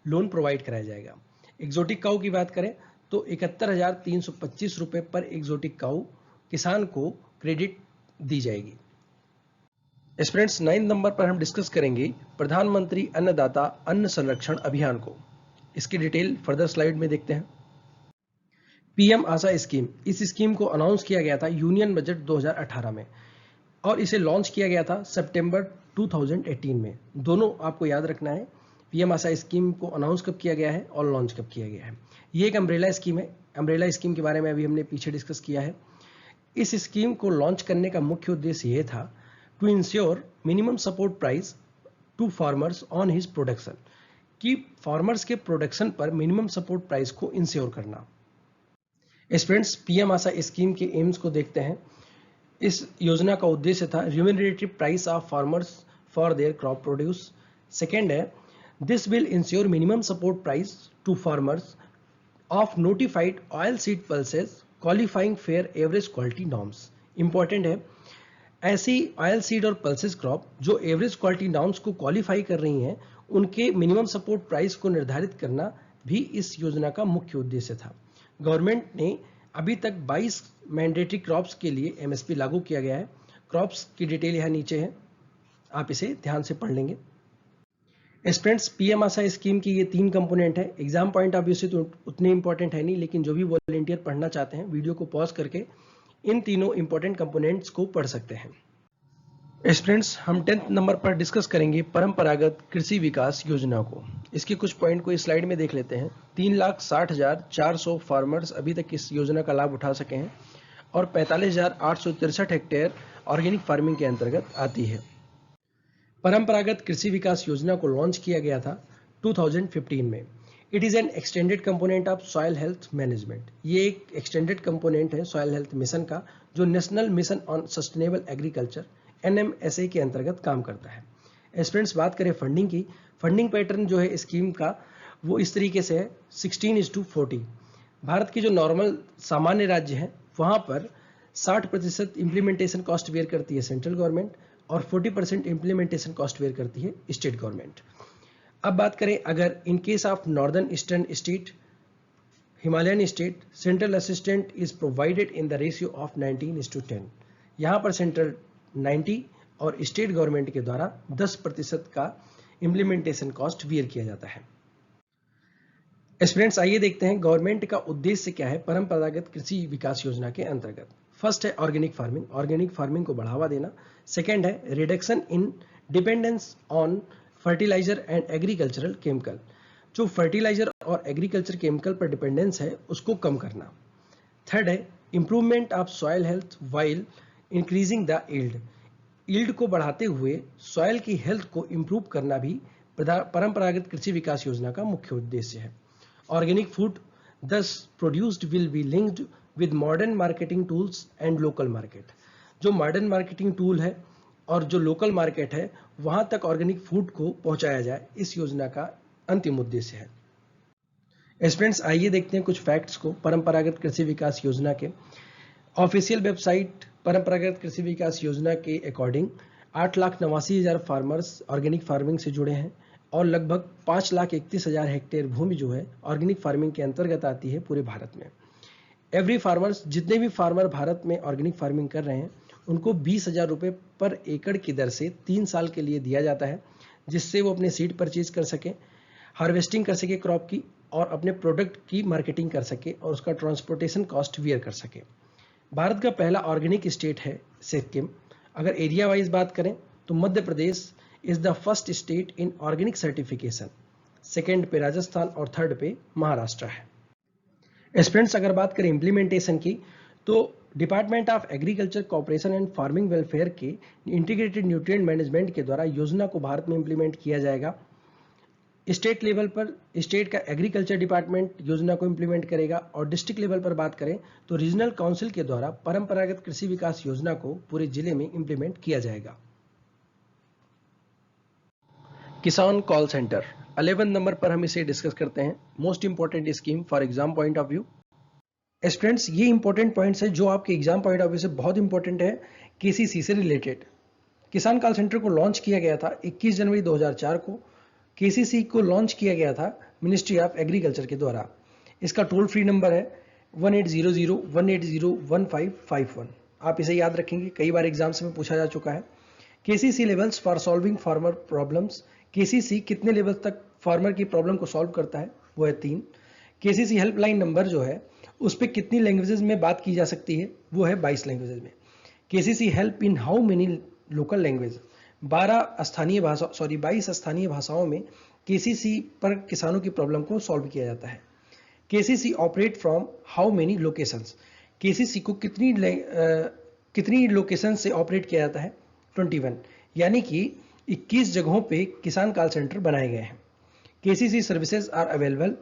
लोन प्रोवाइड कराया जाएगा। एक्जोटिक काऊ की बात करें तो 71,325 रुपये पर एक्जोटिक काऊ किसान को क्रेडिट दी जाएगी। स्टूडेंट्स, 9 नंबर पर हम डिस्कस करेंगे प्रधानमंत्री अन्नदाता अन्न संरक्षण अभियान को। इसकी डिटेल फर्दर स्लाइड में देखते हैं। पीएम आशा स्कीम, इस स्कीम को अनाउंस किया गया था यूनियन बजट 2018 में और इसे लॉन्च किया गया था सितंबर 2018 में। दोनों आपको याद रखना है, पीएम आशा स्कीम को अनाउंस कब किया गया है और लॉन्च कब किया गया है। ये एक अम्ब्रेला स्कीम है। अम्ब्रेला स्कीम के बारे में अभी हमने पीछे डिस्कस किया है। इस स्कीम को लॉन्च करने का मुख्य उद्देश्य ये था to ensure minimum support price to farmers on his production, कि फार्मर्स के प्रोडक्शन पर मिनिमम सपोर्ट प्राइस को इंश्योर करना। स्टूडेंट्स, पीएम आशा स्कीम के एम्स को देखते हैं। इस योजना का उद्देश्य था remunerative price of farmers for their crop produce. Second है this will ensure minimum support price to farmers of notified oil seed pulses qualifying fair average quality norms. Important है, ऐसी ऑयल सीड और पल्सेस क्रॉप जो average quality norms को qualify कर रही हैं, उनके मिनिमम सपोर्ट प्राइस को निर्धारित करना भी इस योजना का मुख्य उद्देश्य था। गवर्नमेंट ने अभी तक 22 मैंडेटरी क्रॉप्स के लिए एमएसपी लागू किया गया है। क्रॉप्स की डिटेल यहाँ नीचे है, आप इसे ध्यान से पढ़ लेंगे। स्टूडेंट्स, पीएम आशा स्कीम की ये 3 कंपोनेंट है। एग्जाम पॉइंट ऑफ व्यू से तो उतने इंपॉर्टेंट है नहीं, लेकिन जो भी वॉलंटियर पढ़ना चाहते हैं वीडियो को पॉज करके इन तीनों इंपॉर्टेंट कंपोनेंट्स को पढ़ सकते हैं। स्टूडेंट्स, हम 10th नंबर पर डिस्कस करेंगे परंपरागत कृषि विकास योजना को। इसके कुछ पॉइंट को इस स्लाइड में देख लेते हैं। 3,60,400 फार्मर्स अभी तक इस योजना का लाभ उठा सके हैं और 45,863 हेक्टेयर ऑर्गेनिक फार्मिंग के अंतर्गत आती है। परंपरागत कृषि विकास योजना को लॉन्च किया गया था 2015 में। It is an extended component of soil health management. ये एक एक्सटेंडेड कंपोनेंट है सॉइल हेल्थ मिशन का, जो national mission on sustainable agriculture NMSA के अंतर्गत काम करता है। स्टूडेंट्स, बात करें फंडिंग की, फंडिंग पैटर्न जो है स्कीम का वो इस तरीके से है 16:40। भारत के जो नॉर्मल सामान्य राज्य हैं वहाँ पर 60% इम्प्लीमेंटेशन कॉस्ट वेयर करती है सेंट्रल गवर्नमेंट और 40% इम्प्लीमेंटेशन कॉस्ट वेयर करती है स्टेट गवर्नमेंट। अब बात करें अगर in case of northern eastern state, Himalayan state, central assistant is provided in the ratio of 19:10। यहाँ पर सेंट्रल 90 और स्टेट गवर्नमेंट के द्वारा 10% का इम्प्लीमेंटेशन कॉस्ट वियर किया जाता है। स्टूडेंट्स, आइए देखते हैं गवर्नमेंट का उद्देश्य क्या है परंपरागत कृषि विकास योजना के अंतर्गत। फर्स्ट है ऑर्गेनिक फार्मिंग, ऑर्गेनिक फार्मिंग को बढ़ावा देना। सेकेंड है reduction in dependence on fertiliser and agricultural chemical, जो फर्टिलाइजर और एग्रीकल्चर केमिकल पर डिपेंडेंस है उसको कम करना। थर्ड है improvement of soil health while increasing the yield को बढ़ाते हुए सॉइल की हेल्थ को इंप्रूव करना भी परंपरागत कृषि विकास योजना का मुख्य उद्देश्य है। ऑर्गेनिक फूड दस produced will be linked with modern marketing tools and local market, जो मॉडर्न मार्केटिंग टूल है और जो लोकल मार्केट है वहां तक ऑर्गेनिक फूड को पहुंचाया जाए, इस योजना का अंतिम उद्देश्य है। स्टूडेंट्स, आइए देखते हैं कुछ फैक्ट्स को परंपरागत कृषि विकास योजना के। ऑफिशियल वेबसाइट परंपरागत कृषि विकास योजना के अकॉर्डिंग 8,89,000 फार्मर्स ऑर्गेनिक फार्मिंग से जुड़े हैं और लगभग 5,31,000 हेक्टेयर भूमि जो है ऑर्गेनिक फार्मिंग के अंतर्गत आती है पूरे भारत में। एवरी फार्मर्स, जितने भी फार्मर भारत में ऑर्गेनिक फार्मिंग कर रहे हैं उनको 20,000 रुपये पर एकड़ की दर से 3 साल के लिए दिया जाता है, जिससे वो अपने सीड परचेज कर सके, हार्वेस्टिंग कर सके क्रॉप की और अपने प्रोडक्ट की मार्केटिंग कर सके और उसका ट्रांसपोर्टेशन कॉस्ट वियर कर सके। भारत का पहला ऑर्गेनिक स्टेट है सिक्किम। अगर एरिया वाइज बात करें तो Madhya Pradesh is the first state in organic certification, second पे राजस्थान और थर्ड पे महाराष्ट्र है। स्टूडेंट्स, अगर बात करें इम्प्लीमेंटेशन की तो department of agriculture cooperation and farming welfare के इंटीग्रेटेड न्यूट्रिएंट मैनेजमेंट के द्वारा योजना को भारत में इम्प्लीमेंट किया जाएगा। स्टेट लेवल पर स्टेट का एग्रीकल्चर डिपार्टमेंट योजना को इम्प्लीमेंट करेगा और डिस्ट्रिक्ट लेवल पर बात करें तो रीजनल काउंसिल के द्वारा परंपरागत कृषि विकास योजना को पूरे जिले में इम्प्लीमेंट किया जाएगा। किसान कॉल सेंटर 11 नंबर पर हम इसे डिस्कस करते हैं। Most important scheme for exam point of view. Students, ये इंपॉर्टेंट पॉइंट्स है जो आपके एग्जाम पॉइंट ऑफ व्यू से बहुत इंपॉर्टेंट है। केसीसी से रिलेटेड किसान कॉल सेंटर को लॉन्च किया गया था 21 जनवरी 2004 को। केसीसी को लॉन्च किया गया था मिनिस्ट्री ऑफ एग्रीकल्चर के द्वारा। इसका टोल फ्री नंबर है 1800-180-1551। आप इसे याद रखेंगे, कई बार एग्जाम्स में पूछा जा चुका है। KCC levels for solving farmer problems. KCC कितने लेवल तक फार्मर की प्रॉब्लम को सॉल्व करता है, वो है 3। केसीसी हेल्पलाइन नंबर जो है उस पर कितनी लैंग्वेजेस में बात की जा सकती है, वो है 22 लैंग्वेजेस में। KCC help in how many local language, 22 स्थानीय भाषाओं में केसीसी पर किसानों की प्रॉब्लम को सॉल्व किया जाता है। KCC operate from how many locations, KCC को कितनी लोकेशन से ऑपरेट किया जाता है? 21, यानी कि 21 जगहों पे किसान कॉल सेंटर बनाए गए हैं। KCC services are available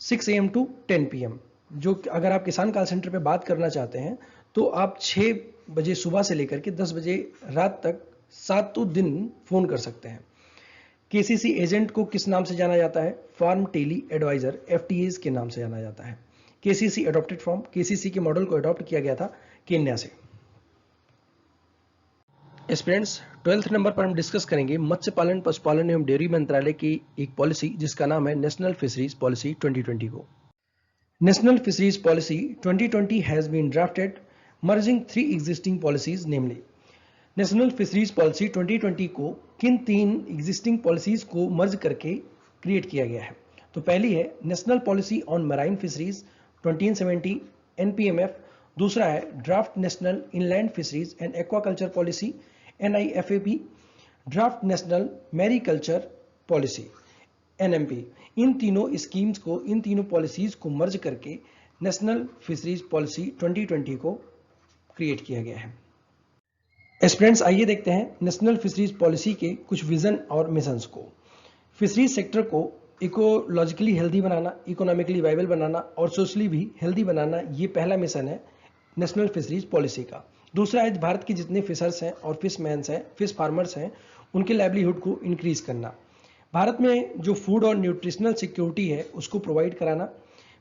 6 AM to 10 PM। जो अगर आप किसान कॉल सेंटर पे बात करना चाहते हैं तो आप 6 बजे सुबह से लेकर के 10 बजे रात तक 7 दिन फोन कर सकते हैं। केसीसी एजेंट को किस नाम से जाना जाता है? फार्म टेली एडवाइजर, FTAs के नाम से जाना जाता है। केसीसी अडॉप्टेड फ्रॉम, केसीसी के मॉडल को अडॉप्ट किया गया था केन्या से। स्टूडेंट्स, 12th नंबर पर हम डिस्कस करेंगे मत्स्य पालन, पशुपालन एवं डेयरी मंत्रालय की एक पॉलिसी जिसका नाम है नेशनल फिशरीज पॉलिसी 2020 को। National fisheries policy 2020 has been drafted merging 3 existing policies namely. National fisheries policy 2020 को किन 3 एग्जिस्टिंग पॉलिसीज को मर्ज करके क्रिएट किया गया है? तो पहली है national policy on marine fisheries 1970 NPMF, दूसरा है draft national inland fisheries and aquaculture policy NIFAP, draft national mariculture policy NMP। इन तीनों स्कीम्स को, इन तीनों पॉलिसीज को मर्ज करके नेशनल फिशरीज पॉलिसी 2020 को क्रिएट किया गया है। स्टूडेंट्स, आइए देखते हैं नेशनल फिशरीज पॉलिसी के कुछ विजन और मिशंस को। फिशरीज सेक्टर को इकोलॉजिकली हेल्दी बनाना, इकोनॉमिकली वाइबल बनाना और सोशली भी हेल्दी बनाना, ये पहला मिशन है नेशनल फिशरीज पॉलिसी का। दूसरा है भारत के जितने फिशर्स हैं और फिशमैन्स हैं, फिश फार्मर्स हैं, उनके लाइवलीहुड को इंक्रीज करना। भारत में जो फूड और न्यूट्रिशनल सिक्योरिटी है उसको प्रोवाइड कराना।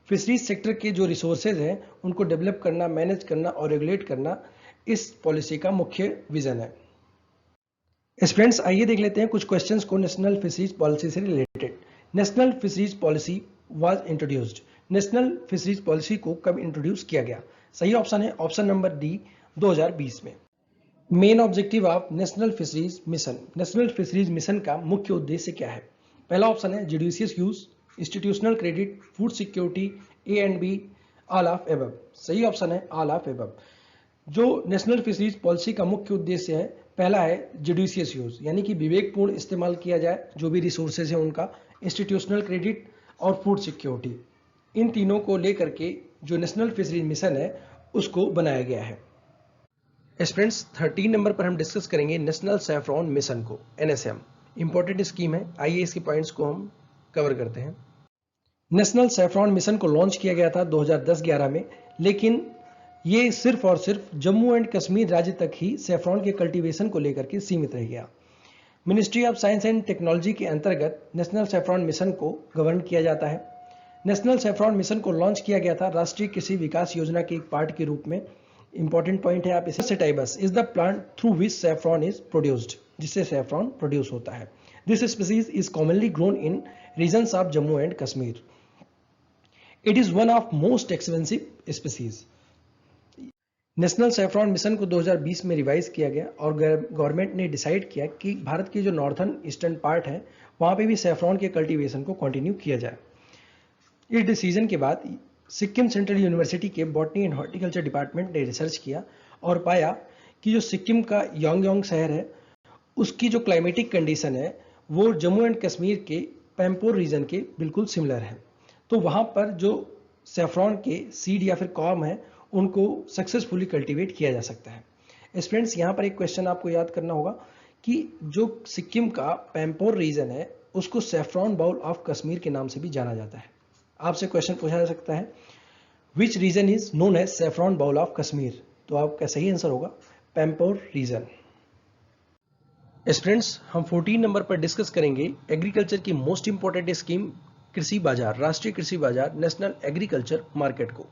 फिशरीज सेक्टर के जो रिसोर्सेज हैं उनको डेवलप करना, मैनेज करना और रेगुलेट करना इस पॉलिसी का मुख्य विजन है। स्टूडेंट्स, आइए देख लेते हैं कुछ क्वेश्चंस को नेशनल फिशरीज पॉलिसी से related. National fisheries policy was introduced, national fisheries policy को कब इंट्रोड्यूस किया गया? सही ऑप्शन है ऑप्शन नंबर डी, 2020 में। Main objective of national fisheries mission, national fisheries mission का मुख्य उद्देश्य क्या है? पहला ऑप्शन है judicious use, institutional credit, food security, A and B, all of above. सही ऑप्शन है ऑल ऑफ एबव। जो नेशनल फिशरीज पॉलिसी का मुख्य उद्देश्य है, पहला है जुडिशियस यूज, यानी कि विवेकपूर्ण इस्तेमाल किया जाए जो भी रिसोर्सेज है उनका, इंस्टीट्यूशनल क्रेडिट और फूड सिक्योरिटी, इन तीनों को लेकर के जो नेशनल फिशरीज मिशन है उसको बनाया गया है। स्टूडेंट्स, 13 नंबर पर हम डिस्कस करेंगे नेशनल सैफरॉन मिशन को, NSM। इंपॉर्टेंट स्कीम है, आइए इसके पॉइंट्स को हम कवर करते हैं। नेशनल सैफरॉन मिशन को लॉन्च किया गया था 2010-11 में, लेकिन ये सिर्फ और सिर्फ जम्मू एंड कश्मीर राज्य तक ही सैफरॉन के कल्टीवेशन को लेकर के सीमित रह गया। Ministry of science and technology के अंतर्गत नेशनल सैफरॉन मिशन को गवर्न किया जाता है। नेशनल सैफरॉन मिशन को लॉन्च किया गया था राष्ट्रीय कृषि विकास योजना के एक पार्ट के रूप में। इंपॉर्टेंट पॉइंट है, आप इसे sativus is the plant through which saffron is produced, जिससे सैफरॉन प्रोड्यूस होता है। This species is commonly grown in regions of Jammu and Kashmir. It is one of most expensive species. National saffron mission को 2020 में revise किया गया और government ने decide किया कि भारत की जो नॉर्थर्न ईस्टर्न पार्ट है वहां पे भी सैफरॉन के कल्टीवेशन को कंटिन्यू किया जाए। इस डिसीजन के बाद सिक्किम सेंट्रल यूनिवर्सिटी के बॉटनी एंड हॉर्टिकल्चर डिपार्टमेंट ने रिसर्च किया और पाया कि जो सिक्किम का यांगयोंग शहर है उसकी जो क्लाइमेटिक कंडीशन है वो जम्मू एंड कश्मीर के पैम्पोर रीजन के बिल्कुल सिमिलर है। तो वहां पर जो सैफरॉन के सीड या फिर कॉम है उनको सक्सेसफुली कल्टीवेट किया जा सकता है। स्टूडेंट्स, यहाँ पर एक क्वेश्चन आपको याद करना होगा कि जो सिक्किम का पैम्पोर रीजन है उसको सैफरॉन बाउल ऑफ कश्मीर के नाम से भी जाना जाता है। आपसे क्वेश्चन पूछा जा सकता है which region is known as saffron bowl of Kashmir, तो आपका सही आंसर होगा पैम्पोर रीजन। स्टूडेंट्स, हम 14 नंबर पर डिस्कस करेंगे एग्रीकल्चर की मोस्ट इंपॉर्टेंट स्कीम कृषि बाजार, राष्ट्रीय कृषि बाजार, नेशनल एग्रीकल्चर मार्केट को।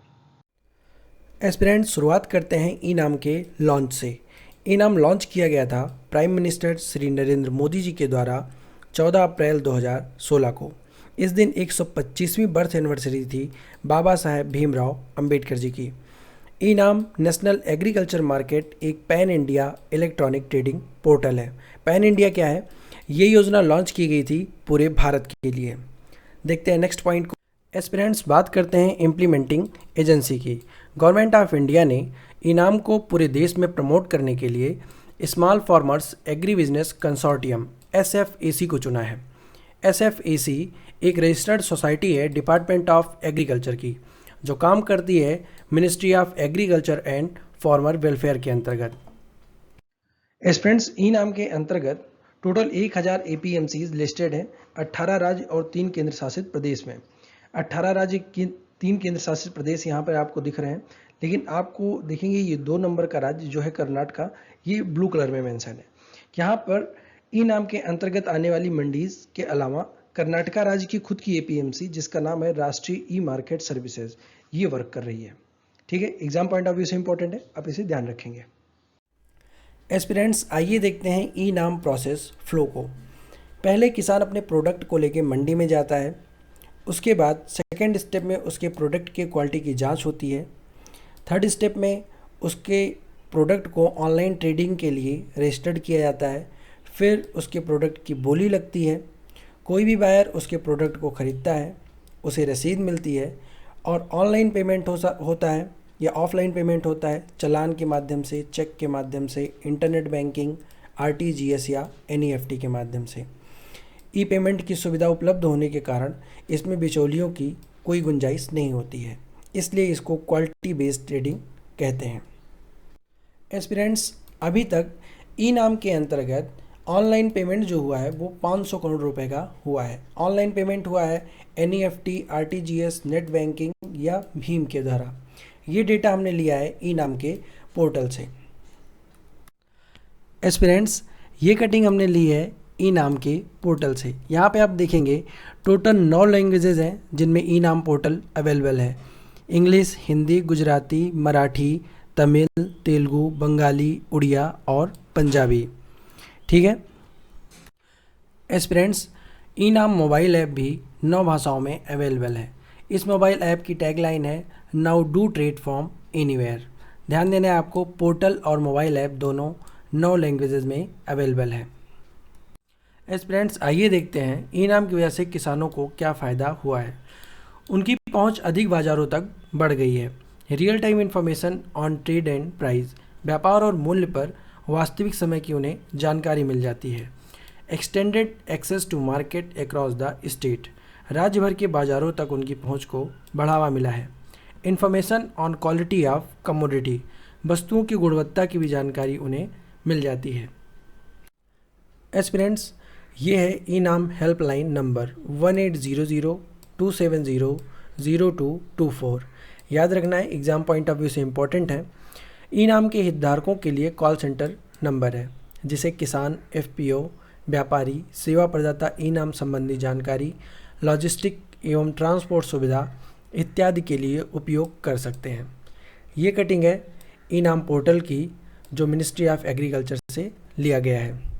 एस्पिरेंट, शुरुआत करते हैं ई नाम के लॉन्च से। ई नाम लॉन्च किया गया था प्राइम मिनिस्टर श्री नरेंद्र मोदी जी के द्वारा 14 अप्रैल 2016 को। इस दिन 125वीं बर्थ एनिवर्सरी थी बाबा साहेब भीमराव अंबेडकर जी की। ई नाम नेशनल एग्रीकल्चर मार्केट एक pan India electronic trading portal है। पैन इंडिया क्या है? ये योजना लॉन्च की गई थी पूरे भारत के लिए। देखते हैं नेक्स्ट पॉइंट को। एस्पिरेंट्स, बात करते हैं इम्प्लीमेंटिंग एजेंसी की। गवर्नमेंट ऑफ इंडिया ने इनाम को पूरे देश में प्रमोट करने के लिए small farmers agri business consortium SFAC को चुना है। SFAC एक रजिस्टर्ड सोसाइटी है डिपार्टमेंट ऑफ एग्रीकल्चर की, जो काम करती है ministry of agriculture and farmer welfare के अंतर्गत। स्टूडेंट्स, ई नाम के अंतर्गत टोटल 1000 APMCs लिस्टेड हैं 18 राज्य और 3 केंद्र शासित प्रदेश में। 18 राज्य की 3 केंद्र शासित प्रदेश यहाँ पर आपको दिख रहे हैं, लेकिन आपको देखेंगे ये 2 नंबर का राज्य जो है कर्नाटका, ये ब्लू कलर में मेंशन है। यहाँ पर ई नाम के अंतर्गत आने वाली मंडीज के अलावा कर्नाटका राज्य की खुद की APMC जिसका नाम है राष्ट्रीय ई मार्केट सर्विसेज, ये वर्क कर रही है। ठीक है, एग्जाम पॉइंट ऑफ व्यू से इंपॉर्टेंट है, आप इसे ध्यान रखेंगे। एस्पिरेंट्स, आइए देखते हैं ई नाम प्रोसेस फ्लो को। पहले किसान अपने प्रोडक्ट को लेके मंडी में जाता है, उसके बाद सेकेंड स्टेप में उसके प्रोडक्ट के क्वालिटी की जांच होती है, थर्ड स्टेप में उसके प्रोडक्ट को ऑनलाइन ट्रेडिंग के लिए रजिस्टर्ड किया जाता है, फिर उसके प्रोडक्ट की बोली लगती है, कोई भी बायर उसके प्रोडक्ट को ख़रीदता है, उसे रसीद मिलती है और ऑनलाइन पेमेंट होता है या ऑफलाइन पेमेंट होता है, चालान के माध्यम से, चेक के माध्यम से, इंटरनेट बैंकिंग, RTGS या NEFT के माध्यम से। ई पेमेंट की सुविधा उपलब्ध होने के कारण इसमें बिचौलियों की कोई गुंजाइश नहीं होती है, इसलिए इसको क्वालिटी बेस्ड ट्रेडिंग कहते हैं। एस्पिरेंट्स, अभी तक ई नाम के अंतर्गत ऑनलाइन पेमेंट जो हुआ है वो 500 करोड़ रुपए का हुआ है। ऑनलाइन पेमेंट हुआ है NEFT, RTGS, नेट बैंकिंग या भीम के द्वारा। ये डेटा हमने लिया है ई नाम के पोर्टल से। एस्पिरेंट्स, ये कटिंग हमने ली है ई नाम के पोर्टल से। यहाँ पे आप देखेंगे टोटल 9 लैंग्वेजेज हैं जिनमें ई नाम पोर्टल अवेलेबल है। इंग्लिश, हिंदी, गुजराती, मराठी, तमिल, तेलुगु, बंगाली, उड़िया और पंजाबी। ठीक है एस्पिरेंट्स, ई नाम मोबाइल ऐप भी 9 भाषाओं में अवेलेबल है। इस मोबाइल ऐप की टैगलाइन है now do trade from anywhere. ध्यान देना है आपको, पोर्टल और मोबाइल ऐप दोनों 9 लैंग्वेजेज में अवेलेबल है। एस्पिरेंट्स, आइए देखते हैं ई नाम की वजह से किसानों को क्या फ़ायदा हुआ है। उनकी पहुंच अधिक बाज़ारों तक बढ़ गई है। Real time information on trade and price, व्यापार और मूल्य पर वास्तविक समय की उन्हें जानकारी मिल जाती है। Extended access to market across the state, राज्य भर के बाज़ारों तक उनकी पहुंच को बढ़ावा मिला है। Information on quality of commodity, वस्तुओं की गुणवत्ता की भी जानकारी उन्हें मिल जाती है। एस्पिरेंट्स, ये है ई नाम हेल्पलाइन नंबर 1800-270-0224। याद रखना है, एग्जाम पॉइंट ऑफ व्यू से इम्पोर्टेंट है। ई नाम के हितधारकों के लिए कॉल सेंटर नंबर है जिसे किसान, FPO, व्यापारी, सेवा प्रदाता ई नाम संबंधी जानकारी, लॉजिस्टिक एवं ट्रांसपोर्ट सुविधा इत्यादि के लिए उपयोग कर सकते हैं। ये कटिंग है ई नाम पोर्टल की जो मिनिस्ट्री ऑफ एग्रीकल्चर से लिया गया है।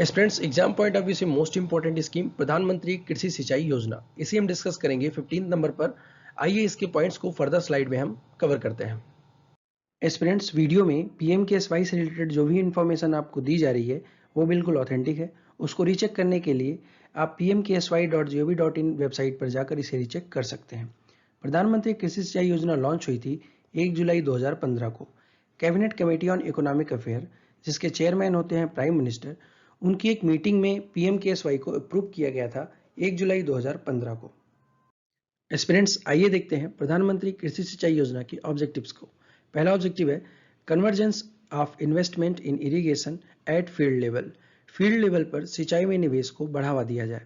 Students, exam point of view से मोस्ट इंपॉर्टेंट स्कीम प्रधानमंत्री कृषि सिंचाई योजना, इसे हम डिस्कस करेंगे 15 नंबर पर। आइए इसके पॉइंट्स को फर्दर स्लाइड में हम कवर करते हैं। स्टूडेंट्स, वीडियो में PMKSY से रिलेटेड जो भी इंफॉर्मेशन आपको दी जा रही है वो बिल्कुल ऑथेंटिक है। उसको रीचेक करने के लिए आप pmksy.gov.in वेबसाइट पर जाकर इसे रीचेक कर सकते हैं। प्रधानमंत्री कृषि सिंचाई योजना लॉन्च हुई थी 1 जुलाई 2015 को। Cabinet committee on economic affair, जिसके चेयरमैन होते हैं प्राइम मिनिस्टर, उनकी एक मीटिंग में PMKSY को अप्रूव किया गया था 1 जुलाई 2015 को। एस्पिरेंट्स, आइए देखते हैं प्रधानमंत्री कृषि सिंचाई योजना की ऑब्जेक्टिव्स को। पहला ऑब्जेक्टिव है convergence of investment in irrigation eight field level, field level पर सिंचाई में निवेश को बढ़ावा दिया जाए।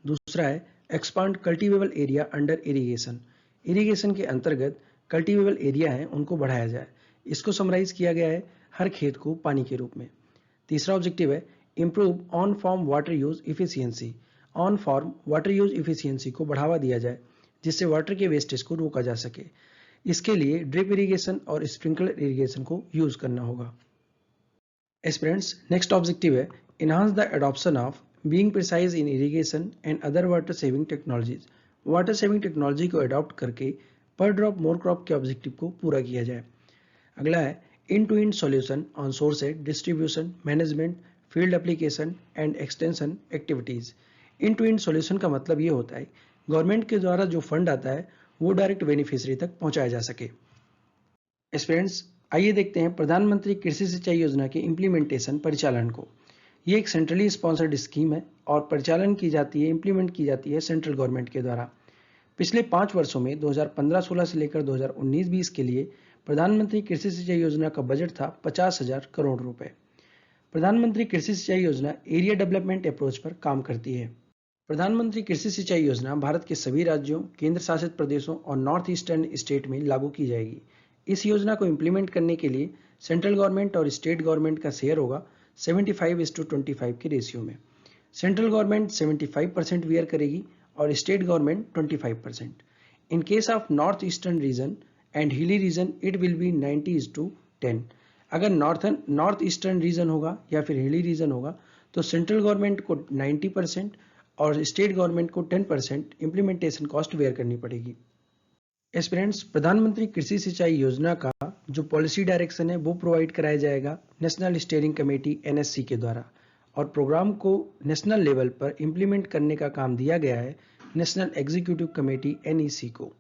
दूसरा है expand cultivable area under irrigation, irrigation के अंतर्गत कल्टीवेबल एरिया है उनको बढ़ाया जाए। इसको समराइज किया गया है हर खेत को पानी के रूप में। तीसरा ऑब्जेक्टिव है improve on farm water use efficiency, on farm water use efficiency को बढ़ावा दिया जाए जिससे वाटर के वेस्टेज को रोका जा सके। इसके लिए ड्रिप इरिगेशन और स्प्रिंकलर इरिगेशन को यूज करना होगा। एस्पिरेंट्स, नेक्स्ट ऑब्जेक्टिव है enhance the adoption of being precise in irrigation and other water saving technologies. Water saving technology को अडॉप्ट करके पर ड्रॉप मोर क्रॉप के ऑब्जेक्टिव को पूरा किया जाए। अगला है end to end solution on sources, distribution, management, field application and extension activities. End to end solution का मतलब ये होता है गवर्नमेंट के द्वारा जो फंड आता है वो डायरेक्ट बेनिफिशियरी तक पहुंचाया जा सके। स्टूडेंट्स, आइए देखते हैं प्रधानमंत्री कृषि सिंचाई योजना के इम्प्लीमेंटेशन परिचालन को। ये एक सेंट्रली स्पॉन्सर्ड स्कीम है और परिचालन की जाती है, इम्प्लीमेंट की जाती है सेंट्रल गवर्नमेंट के द्वारा। पिछले 5 वर्षों में 2015-16 से लेकर 2019-20 के लिए प्रधानमंत्री कृषि सिंचाई योजना का बजट था 50,000 करोड़ रुपए। प्रधानमंत्री कृषि सिंचाई योजना एरिया डेवलपमेंट अप्रोच पर काम करती है। प्रधानमंत्री कृषि सिंचाई योजना भारत के सभी राज्यों, केंद्र शासित प्रदेशों और नॉर्थ ईस्टर्न स्टेट में लागू की जाएगी। इस योजना को इम्प्लीमेंट करने के लिए सेंट्रल गवर्नमेंट और स्टेट गवर्नमेंट का शेयर होगा 75:25 के रेशियो में। सेंट्रल गवर्नमेंट 75% बियर करेगी और state government 25%। In case of north eastern region and hilly region it will be 90:10। अगर नॉर्थ ईस्टर्न रीजन होगा या फिर हिली रीजन होगा तो सेंट्रल गवर्नमेंट को 90% और स्टेट गवर्नमेंट को 10% इम्प्लीमेंटेशन कॉस्ट बेयर करनी पड़ेगी। एस्पिरेंट्स, प्रधानमंत्री कृषि सिंचाई योजना का जो पॉलिसी डायरेक्शन है वो प्रोवाइड कराया जाएगा नेशनल स्टीयरिंग कमेटी NSC के द्वारा और प्रोग्राम को नेशनल लेवल पर इम्प्लीमेंट करने का काम दिया गया है नेशनल एग्जीक्यूटिव कमेटी NEC को।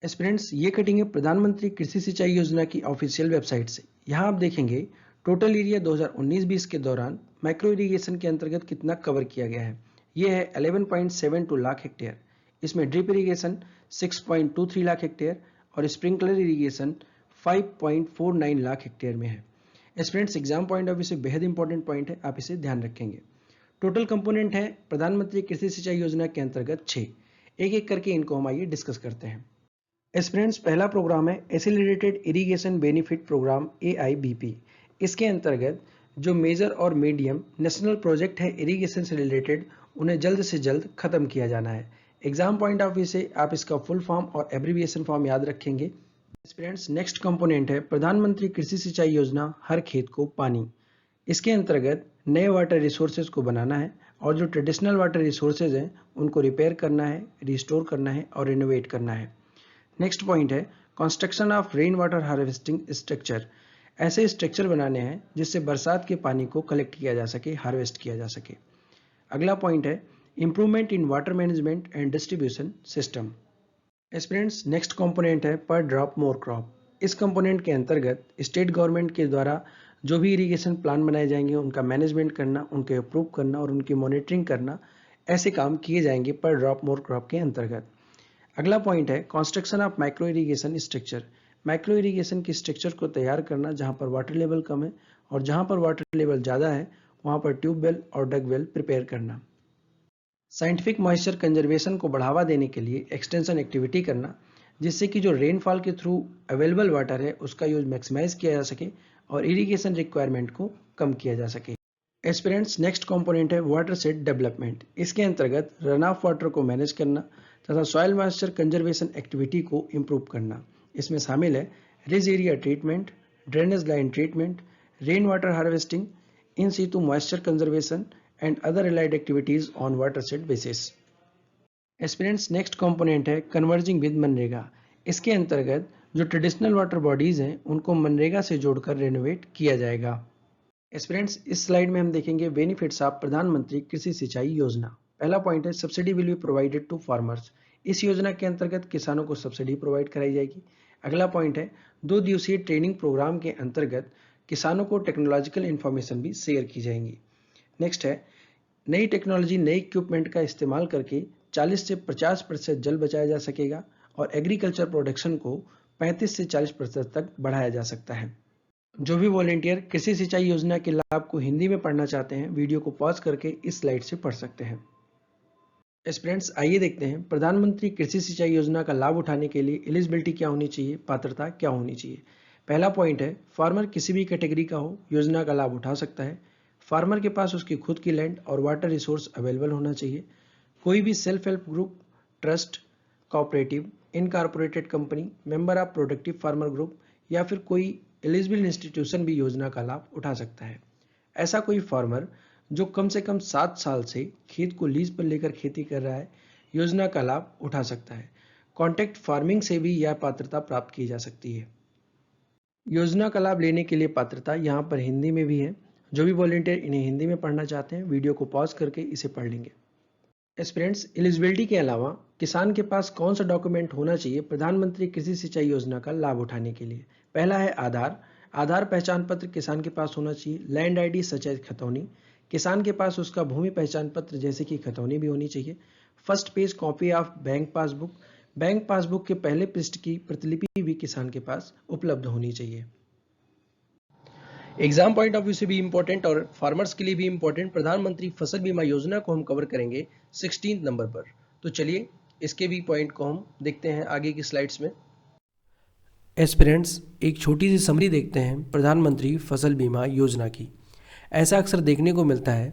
एस्पिरेंट्स, ये कटिंग है प्रधानमंत्री कृषि सिंचाई योजना की ऑफिशियल वेबसाइट से। यहाँ आप देखेंगे टोटल एरिया 2019-20 के दौरान माइक्रो इरिगेशन के अंतर्गत कितना कवर किया गया है। ये है 11.72 लाख हेक्टेयर। इसमें ड्रिप इरिगेशन 6.23 लाख हेक्टेयर और स्प्रिंकलर इरिगेशन 5.49 लाख हेक्टेयर में है। Students, exam point of view से बेहद इंपॉर्टेंट पॉइंट है, आप इसे ध्यान रखेंगे। टोटल कंपोनेंट है प्रधानमंत्री कृषि सिंचाई योजना के अंतर्गत 6। एक एक करके इनको हम आइए डिस्कस करते हैं। स्टूडेंट्स, पहला प्रोग्राम है accelerated irrigation benefit programme AIBP। इसके अंतर्गत जो मेजर और मीडियम नेशनल प्रोजेक्ट है इरिगेशन से रिलेटेड उन्हें जल्द से जल्द खत्म किया जाना है। एग्जाम पॉइंट ऑफ व्यू से आप इसका फुल फॉर्म और एब्रीविएशन फॉर्म याद रखेंगे। फ्रेंड्स, नेक्स्ट कंपोनेंट है प्रधानमंत्री कृषि सिंचाई योजना हर खेत को पानी। इसके अंतर्गत नए वाटर रिसोर्सेज को बनाना है और जो ट्रेडिशनल वाटर रिसोर्सेज हैं उनको रिपेयर करना है, रिस्टोर करना है और रिनोवेट करना है। नेक्स्ट पॉइंट है construction of rain water harvesting structure. ऐसे स्ट्रक्चर बनाने हैं जिससे बरसात के पानी को कलेक्ट किया जा सके, हार्वेस्ट किया जा सके। अगला पॉइंट है improvement in water management and distribution system. Aspirants, next component है पर ड्रॉप मोर क्रॉप। इस कंपोनेंट के अंतर्गत स्टेट गवर्नमेंट के द्वारा जो भी इरिगेशन प्लान बनाए जाएंगे उनका मैनेजमेंट करना, उनके अप्रूव करना और उनकी मॉनिटरिंग करना, ऐसे काम किए जाएंगे पर ड्रॉप मोर क्रॉप के अंतर्गत। अगला पॉइंट है construction of micro irrigation structure. Micro irrigation के स्ट्रक्चर को तैयार करना जहां पर वाटर लेवल कम है और जहां पर वाटर लेवल ज़्यादा है वहां पर ट्यूबवेल और डगवेल प्रिपेयर करना। साइंटिफिक मॉइस्चर कंजर्वेशन को बढ़ावा देने के लिए एक्सटेंशन एक्टिविटी करना जिससे कि जो रेनफॉल के थ्रू अवेलेबल वाटर है उसका यूज मैक्सिमाइज किया जा सके और इरिगेशन रिक्वायरमेंट को कम किया जा सके। एस्पिरेंट्स, नेक्स्ट कंपोनेंट है वाटर सेट डेवलपमेंट। इसके अंतर्गत रन ऑफ वाटर को मैनेज करना तथा सॉइल मॉइस्चर कंजर्वेशन एक्टिविटी को इम्प्रूव करना। इसमें शामिल है ridge area treatment, drainage line treatment, rain water harvesting, in situ moisture conservation and other related activities on watershed basis. Aspirants, next component है converging with MNREGA. इसके अंतर्गत जो traditional water bodies हैं उनको मनरेगा से जोड़कर रेनोवेट किया जाएगा। एस्पिरेंट्स, इस स्लाइड में हम देखेंगे बेनिफिट्स ऑफ प्रधानमंत्री कृषि सिंचाई योजना। पहला पॉइंट है subsidy will be provided to farmers. इस योजना के अंतर्गत किसानों को सब्सिडी प्रोवाइड कराई जाएगी। अगला पॉइंट है 2 दिवसीय ट्रेनिंग प्रोग्राम के अंतर्गत किसानों को टेक्नोलॉजिकल इंफॉर्मेशन भी शेयर की जाएंगी। नेक्स्ट है नई टेक्नोलॉजी, नई इक्विपमेंट का इस्तेमाल करके 40 से 50% जल बचाया जा सकेगा और एग्रीकल्चर प्रोडक्शन को 35 से 40% तक बढ़ाया जा सकता है। जो भी वॉलेंटियर कृषि सिंचाई योजना के लाभ को हिंदी में पढ़ना चाहते हैं वीडियो को पॉज करके इस स्लाइड से पढ़ सकते हैं। स्टूडेंट्स, आइए देखते हैं प्रधानमंत्री कृषि सिंचाई योजना का लाभ उठाने के लिए एलिजिबिलिटी क्या होनी चाहिए, पात्रता क्या होनी चाहिए। पहला पॉइंट है फार्मर किसी भी कैटेगरी का हो योजना का लाभ उठा सकता है। फार्मर के पास उसकी खुद की लैंड और वाटर रिसोर्स अवेलेबल होना चाहिए। कोई भी self help group, trust, cooperative, incorporated company, member of productive farmer group या फिर कोई एलिजिबल इंस्टीट्यूशन भी योजना का लाभ उठा सकता है। ऐसा कोई फार्मर जो कम से कम 7 साल से खेत को लीज पर लेकर खेती कर रहा है, योजना का लाभ उठा सकता है। कॉन्ट्रैक्ट फार्मिंग से भी यह पात्रता प्राप्त की जा सकती है। योजना का लाभ लेने के लिए पात्रता यहाँ पर हिंदी में भी है। जो भी वॉलंटियर इन्हें हिंदी में पढ़ना चाहते हैं, वीडियो को पॉज करके इसे पढ़ लेंगे। एस्पिरेंट्स, एलिजिबिलिटी के अलावा किसान के पास कौन सा डॉक्यूमेंट होना चाहिए प्रधानमंत्री कृषि सिंचाई योजना का लाभ उठाने के लिए? पहला है आधार। आधार पहचान पत्र किसान के पास होना चाहिए। लैंड आईडी सच एज खतौनी। किसान के पास उसका भूमि पहचान पत्र जैसे कि खतौनी भी होनी चाहिए। First page copy of bank passbook. Bank passbook के पहले पृष्ठ की प्रतिलिपि भी किसान के पास उपलब्ध होनी चाहिए। एग्जाम पॉइंट ऑफ व्यू से भी इंपॉर्टेंट और फार्मर्स के लिए भी इंपॉर्टेंट प्रधानमंत्री फसल बीमा योजना को हम कवर करेंगे 16 नंबर पर। तो चलिए इसके भी पॉइंट को हम देखते हैं आगे की स्लाइड्स में। एस्पिरेंट्स, एक छोटी सी समरी देखते हैं प्रधानमंत्री फसल बीमा योजना की। ऐसा अक्सर देखने को मिलता है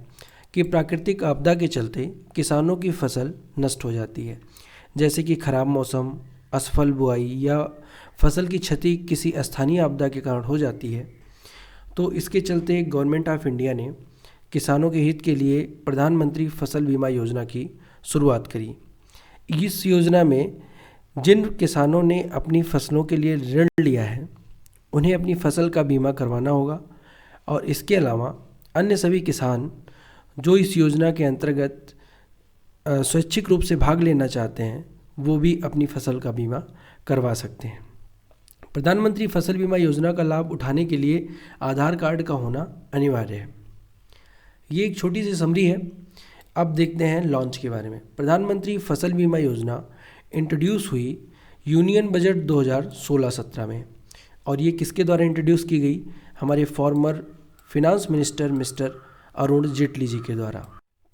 कि प्राकृतिक आपदा के चलते किसानों की फसल नष्ट हो जाती है, जैसे कि खराब मौसम, असफल बुआई या फसल की क्षति किसी स्थानीय आपदा के कारण हो जाती है। तो इसके चलते गवर्नमेंट ऑफ इंडिया ने किसानों के हित के लिए प्रधानमंत्री फसल बीमा योजना की शुरुआत करी। इस योजना में जिन किसानों ने अपनी फसलों के लिए ऋण लिया है, उन्हें अपनी फसल का बीमा करवाना होगा और इसके अलावा अन्य सभी किसान जो इस योजना के अंतर्गत स्वैच्छिक रूप से भाग लेना चाहते हैं, वो भी अपनी फसल का बीमा करवा सकते हैं। प्रधानमंत्री फसल बीमा योजना का लाभ उठाने के लिए आधार कार्ड का होना अनिवार्य है। ये एक छोटी सी समरी है। अब देखते हैं लॉन्च के बारे में। प्रधानमंत्री फसल बीमा योजना इंट्रोड्यूस हुई यूनियन बजट 2016-17 में, और ये किसके द्वारा इंट्रोड्यूस की गई? हमारे former finance minister mister Arun Jaitley ji के द्वारा।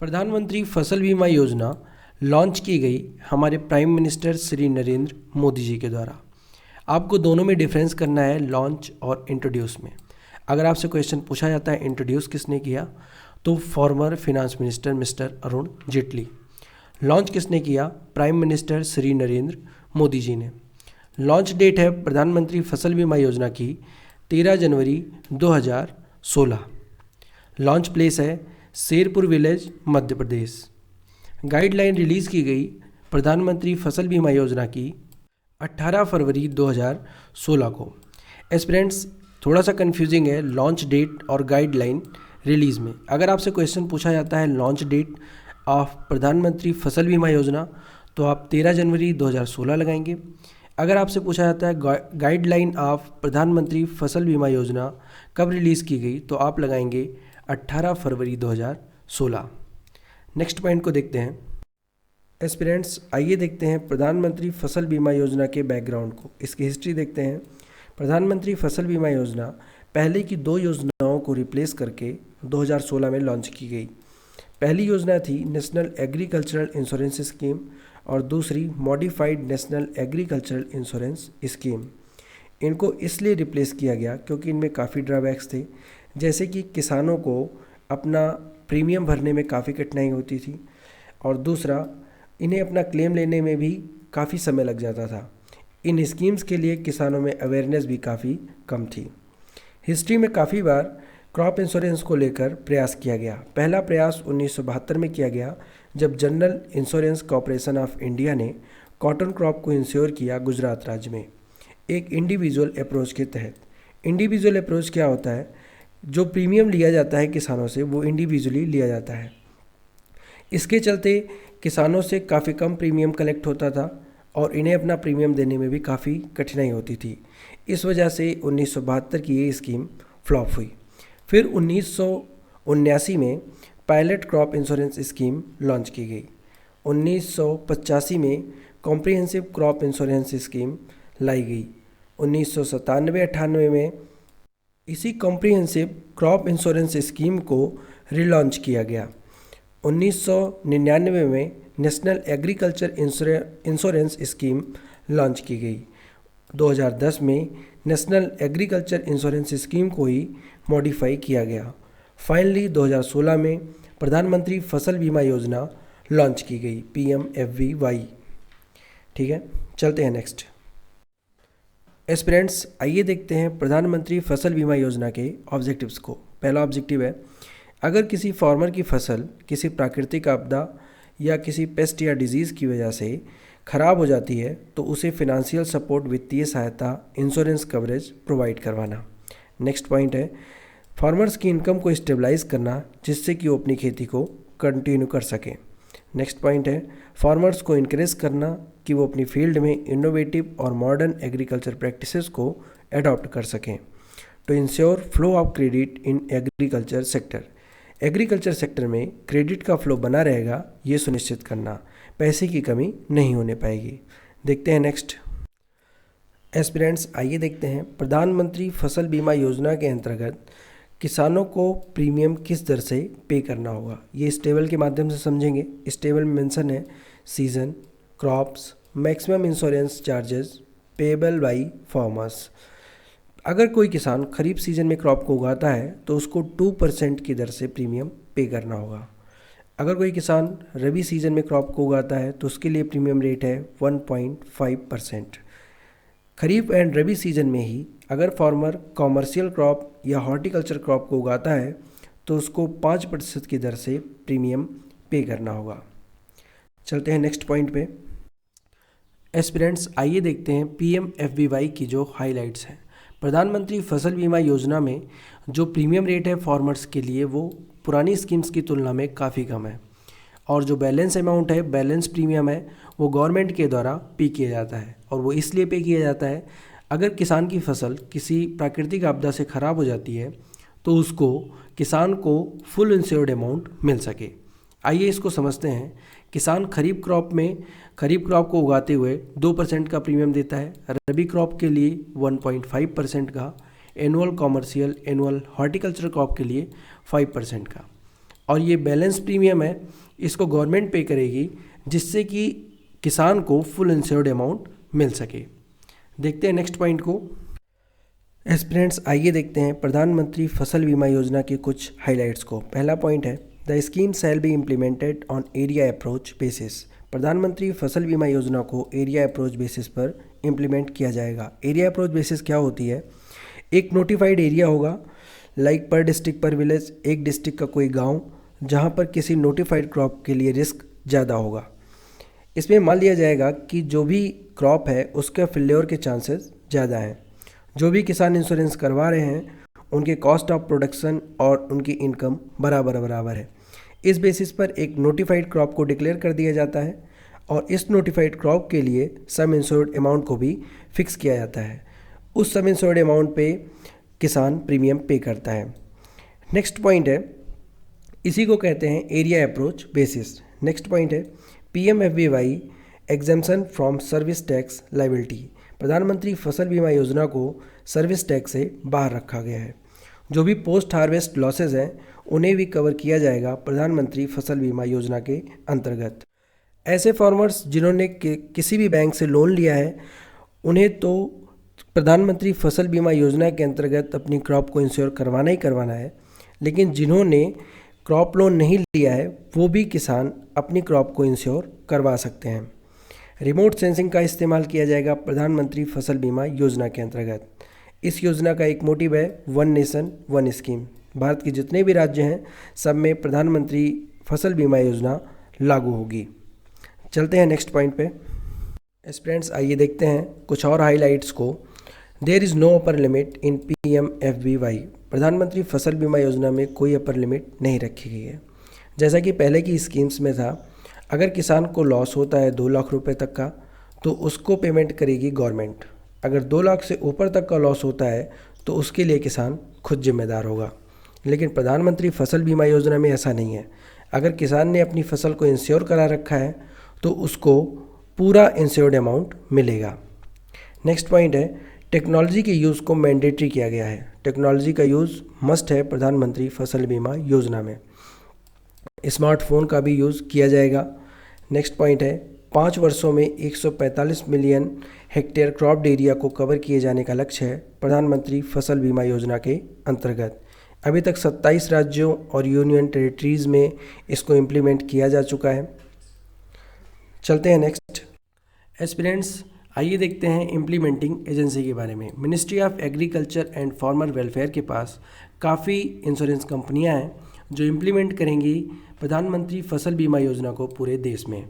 प्रधानमंत्री फसल बीमा योजना लॉन्च की गई हमारे प्राइम मिनिस्टर श्री नरेंद्र मोदी जी के द्वारा। आपको दोनों में डिफरेंस करना है, लॉन्च और इंट्रोड्यूस में। अगर आपसे क्वेश्चन पूछा जाता है इंट्रोड्यूस किसने किया, तो former finance minister mister Arun Jaitley. Launch किसने किया? प्राइम मिनिस्टर श्री नरेंद्र मोदी जी ने। लॉन्च डेट है प्रधानमंत्री फसल बीमा योजना की 13 जनवरी 2016। लॉन्च प्लेस है Sherpur village, Madhya Pradesh. Guideline release की गई प्रधानमंत्री फसल बीमा योजना की 18 फरवरी 2016 को। एस्पिरेंट्स, थोड़ा सा कंफ्यूजिंग है लॉन्च डेट और गाइडलाइन रिलीज़ में। अगर आपसे क्वेश्चन पूछा जाता है लॉन्च डेट ऑफ प्रधानमंत्री फसल बीमा योजना, तो आप 13 जनवरी 2016 लगाएंगे। अगर आपसे पूछा जाता है गाइडलाइन ऑफ प्रधानमंत्री फसल बीमा योजना कब रिलीज़ की गई, तो आप लगाएंगे 18 फरवरी 2016। नेक्स्ट पॉइंट को देखते हैं। एस्पिरेंट्स, आइए देखते हैं प्रधानमंत्री फसल बीमा योजना के बैकग्राउंड को, इसकी हिस्ट्री देखते हैं। प्रधानमंत्री फसल बीमा योजना पहले की 2 योजनाओं को रिप्लेस करके 2016 में लॉन्च की गई। पहली योजना थी नेशनल एग्रीकल्चरल इंश्योरेंस स्कीम और दूसरी modified national agricultural insurance scheme. इनको इसलिए रिप्लेस किया गया क्योंकि इनमें काफ़ी ड्रॉबैक्स थे, जैसे कि किसानों को अपना प्रीमियम भरने में काफ़ी कठिनाई होती थी और दूसरा इन्हें अपना क्लेम लेने में भी काफ़ी समय लग जाता था। इन स्कीम्स के लिए किसानों में अवेयरनेस भी काफ़ी कम थी। हिस्ट्री में काफ़ी बार क्रॉप इंश्योरेंस को लेकर प्रयास किया गया। पहला प्रयास 1972 में किया गया, जब general insurance corporation of India ने कॉटन क्रॉप को इंश्योर किया गुजरात राज्य में, एक इंडिविजुअल अप्रोच के तहत। इंडिविजुअल अप्रोच क्या होता है? जो प्रीमियम लिया जाता है किसानों से, वो इंडिविजुअली लिया जाता है। इसके चलते किसानों से काफ़ी कम प्रीमियम कलेक्ट होता था और इन्हें अपना प्रीमियम देने में भी काफ़ी कठिनाई होती थी। इस वजह से 1972 की ये स्कीम फ्लॉप हुई। फिर 1979 में pilot crop insurance scheme launch की गई। 1985 में कॉम्प्रिहेंसिव क्रॉप इंश्योरेंस स्कीम लाई गई। 1997-98 में इसी कॉम्प्रिहेंसिव क्रॉप इंश्योरेंस स्कीम को रिलॉन्च किया गया। 1999 में national agriculture insurance scheme launch की गई। 2010 में नेशनल एग्रीकल्चर इंश्योरेंस स्कीम को ही मॉडिफाई किया गया। फाइनली 2016 में प्रधानमंत्री फसल बीमा योजना लॉन्च की गई, PMFBY। ठीक है, चलते हैं नेक्स्ट। एस्पिरेंट्स, आइए देखते हैं प्रधानमंत्री फसल बीमा योजना के ऑब्जेक्टिव्स को। पहला ऑब्जेक्टिव है, अगर किसी फार्मर की फसल किसी प्राकृतिक आपदा या किसी पेस्ट या डिजीज़ की वजह से खराब हो जाती है तो उसे फिनेंशियल सपोर्ट, वित्तीय सहायता, इंश्योरेंस कवरेज प्रोवाइड करवाना। नेक्स्ट पॉइंट है, फार्मर्स की इनकम को स्टेबलाइज करना जिससे कि वो अपनी खेती को कंटिन्यू कर सकें। नेक्स्ट पॉइंट है, फार्मर्स को इनकरेज करना कि वो अपनी फील्ड में इनोवेटिव और मॉडर्न एग्रीकल्चर प्रैक्टिसेस को अडॉप्ट कर सकें। To ensure flow of credit in agriculture sector, agriculture sector में क्रेडिट का फ्लो बना रहेगा, ये सुनिश्चित करना, पैसे की कमी नहीं होने पाएगी। देखते हैं नेक्स्ट। एस्पिरेंट्स, आइए देखते हैं प्रधानमंत्री फसल बीमा योजना के अंतर्गत किसानों को प्रीमियम किस दर से पे करना होगा। ये इस टेबल के माध्यम से समझेंगे। इस टेबल में मेंशन है season, crops, maximum insurance charges payable by farmers. अगर कोई किसान खरीफ सीजन में क्रॉप को उगाता है तो उसको 2% की दर से प्रीमियम पे करना होगा। अगर कोई किसान रबी सीजन में क्रॉप को उगाता है तो उसके लिए प्रीमियम रेट है 1.5%। खरीफ एंड रबी सीजन में ही अगर फार्मर कॉमर्शियल क्रॉप या हॉर्टिकल्चर क्रॉप को उगाता है तो उसको 5% की दर से प्रीमियम पे करना होगा। चलते हैं नेक्स्ट पॉइंट पे। एस्पिरेंट्स, आइए देखते हैं PMFBY की जो हाइलाइट्स हैं। प्रधानमंत्री फसल बीमा योजना में जो प्रीमियम रेट है फार्मर्स के लिए वो पुरानी स्कीम्स की तुलना में काफ़ी कम है, और जो बैलेंस अमाउंट है, बैलेंस प्रीमियम है, वो गवर्नमेंट के द्वारा पे किया जाता है। और वो इसलिए पे किया जाता है, अगर किसान की फसल किसी प्राकृतिक आपदा से ख़राब हो जाती है तो उसको किसान को फुल इंश्योर्ड अमाउंट मिल सके। आइए इसको समझते हैं। किसान खरीफ क्रॉप को उगाते हुए 2% का प्रीमियम देता है, रबी क्रॉप के लिए 1.5% का, annual commercial, annual horticulture crop के लिए 5% का। और ये बैलेंस प्रीमियम है, इसको गवर्नमेंट पे करेगी जिससे कि किसान को फुल इंश्योर्ड अमाउंट मिल सके। देखते हैं नेक्स्ट पॉइंट को। एस्पिरेंट्स, आइए देखते हैं प्रधानमंत्री फसल बीमा योजना के कुछ हाइलाइट्स को। पहला पॉइंट है, the scheme shall be implemented on area approach basis. प्रधानमंत्री फसल बीमा योजना को एरिया अप्रोच बेसिस पर इम्प्लीमेंट किया जाएगा। एरिया अप्रोच बेसिस क्या होती है? एक नोटिफाइड एरिया होगा, लाइक पर डिस्ट्रिक्ट पर विलेज, एक डिस्ट्रिक्ट का कोई गांव जहां पर किसी नोटिफाइड क्रॉप के लिए रिस्क ज़्यादा होगा। इसमें मान लिया जाएगा कि जो भी क्रॉप है उसके फेल्योर के चांसेस ज़्यादा हैं। जो भी किसान इंश्योरेंस करवा रहे हैं उनके कॉस्ट ऑफ प्रोडक्शन और उनकी इनकम बराबर है। इस बेसिस पर एक नोटिफाइड क्रॉप को डिक्लेयर कर दिया जाता है और इस नोटिफाइड क्रॉप के लिए सम इंश्योर्ड अमाउंट को भी फिक्स किया जाता है। उस सम इंश्योर्ड अमाउंट पे किसान प्रीमियम पे करता है। नेक्स्ट पॉइंट है, इसी को कहते हैं area approach basis. Next point है, PMFBY exemption from service tax liability. प्रधानमंत्री फसल बीमा योजना को सर्विस टैक्स से बाहर रखा गया है। जो भी पोस्ट हार्वेस्ट लॉसेज हैं उन्हें भी कवर किया जाएगा प्रधानमंत्री फसल बीमा योजना के अंतर्गत। ऐसे फार्मर्स जिन्होंने किसी भी बैंक से लोन लिया है उन्हें तो प्रधानमंत्री फसल बीमा योजना के अंतर्गत अपनी क्रॉप को इंश्योर करवाना ही करवाना है, लेकिन जिन्होंने क्रॉप लोन नहीं लिया है वो भी किसान अपनी क्रॉप को इंश्योर करवा सकते हैं। रिमोट सेंसिंग का इस्तेमाल किया जाएगा प्रधानमंत्री फसल बीमा योजना के अंतर्गत। इस योजना का एक मोटिव है one nation one scheme. Bharat के जितने भी राज्य हैं सब में प्रधानमंत्री फसल बीमा योजना लागू होगी। चलते हैं नेक्स्ट पॉइंट पे। एस्पिरेंट्स, आइए देखते हैं कुछ और हाइलाइट्स को। There is no upper limit in PMFBY। प्रधानमंत्री फसल बीमा योजना में कोई अपर लिमिट नहीं रखी गई है। जैसा कि पहले की स्कीम्स में था, अगर किसान को लॉस होता है 2 लाख रुपए तक का तो उसको पेमेंट करेगी गवर्नमेंट। अगर 2 लाख से ऊपर तक का लॉस होता है तो उसके लिए किसान खुद जिम्मेदार होगा। लेकिन प्रधानमंत्री फसल बीमा योजना में ऐसा नहीं है। अगर किसान ने अपनी फसल को इंश्योर करा रखा है तो उसको पूरा इंश्योर्ड अमाउंट मिलेगा। नेक्स्ट पॉइंट है, टेक्नोलॉजी के यूज़ को मैंडेटरी किया गया है। टेक्नोलॉजी का यूज़ मस्ट है प्रधानमंत्री फसल बीमा योजना में। स्मार्टफोन का भी यूज़ किया जाएगा। नेक्स्ट पॉइंट है, 5 वर्षों में 145 मिलियन हेक्टेयर क्रॉप्ड एरिया को कवर किए जाने का लक्ष्य है प्रधानमंत्री फसल बीमा योजना के अंतर्गत। अभी तक 27 राज्यों और यूनियन टेरिटरीज़ में इसको इम्प्लीमेंट किया जा चुका है। चलते हैं नेक्स्ट। एस्पिरेंट्स, आइए देखते हैं इम्प्लीमेंटिंग एजेंसी के बारे में। Ministry of agriculture and farmer welfare के पास काफ़ी इंश्योरेंस कंपनियां हैं जो इम्प्लीमेंट करेंगी प्रधानमंत्री फसल बीमा योजना को पूरे देश में।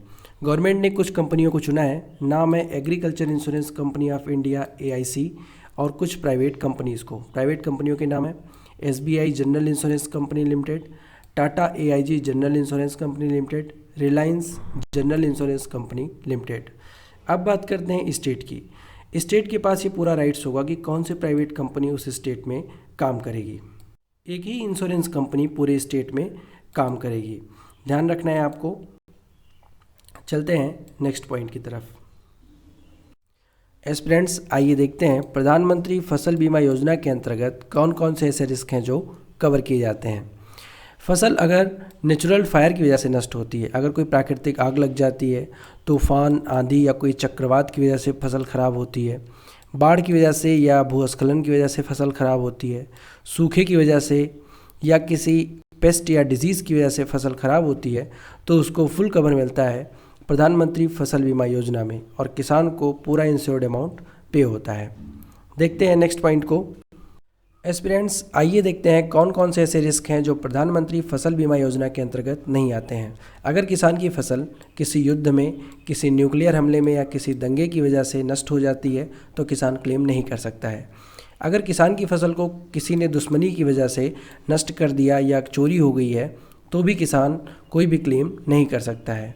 गवर्नमेंट ने कुछ कंपनियों को चुना है, नाम है agriculture insurance company of India AIC, और कुछ प्राइवेट कंपनीज़ को। प्राइवेट कंपनियों के नाम है SBI general insurance company limited, Tata AIG general insurance company limited, Reliance general insurance company limited. अब बात करते हैं स्टेट की। स्टेट के पास ये पूरा राइट्स होगा कि कौन से प्राइवेट कंपनी उस स्टेट में काम करेगी। एक ही इंश्योरेंस कंपनी पूरे स्टेट में काम करेगी, ध्यान रखना है आपको। चलते हैं नेक्स्ट पॉइंट की तरफ। एस्पिरेंट्स, आइए देखते हैं प्रधानमंत्री फसल बीमा योजना के अंतर्गत कौन कौन से ऐसे रिस्क हैं जो कवर किए जाते हैं। फसल अगर नेचुरल फायर की वजह से नष्ट होती है, अगर कोई प्राकृतिक आग लग जाती है, तूफान, आंधी या कोई चक्रवात की वजह से फसल खराब होती है, बाढ़ की वजह से या भूस्खलन की वजह से फसल खराब होती है, सूखे की वजह से या किसी पेस्ट या डिजीज़ की वजह से फसल खराब होती है, तो उसको फुल कवर मिलता है प्रधानमंत्री फसल बीमा योजना में और किसान को पूरा इंश्योर्ड अमाउंट पे होता है। देखते हैं नेक्स्ट पॉइंट को। एस्पिरेंट्स, आइए देखते हैं कौन कौन से ऐसे रिस्क हैं जो प्रधानमंत्री फसल बीमा योजना के अंतर्गत नहीं आते हैं। अगर किसान की फसल किसी युद्ध में, किसी न्यूक्लियर हमले में या किसी दंगे की वजह से नष्ट हो जाती है तो किसान क्लेम नहीं कर सकता है। अगर किसान की फसल को किसी ने दुश्मनी की वजह से नष्ट कर दिया या चोरी हो गई है तो भी किसान कोई भी क्लेम नहीं कर सकता है।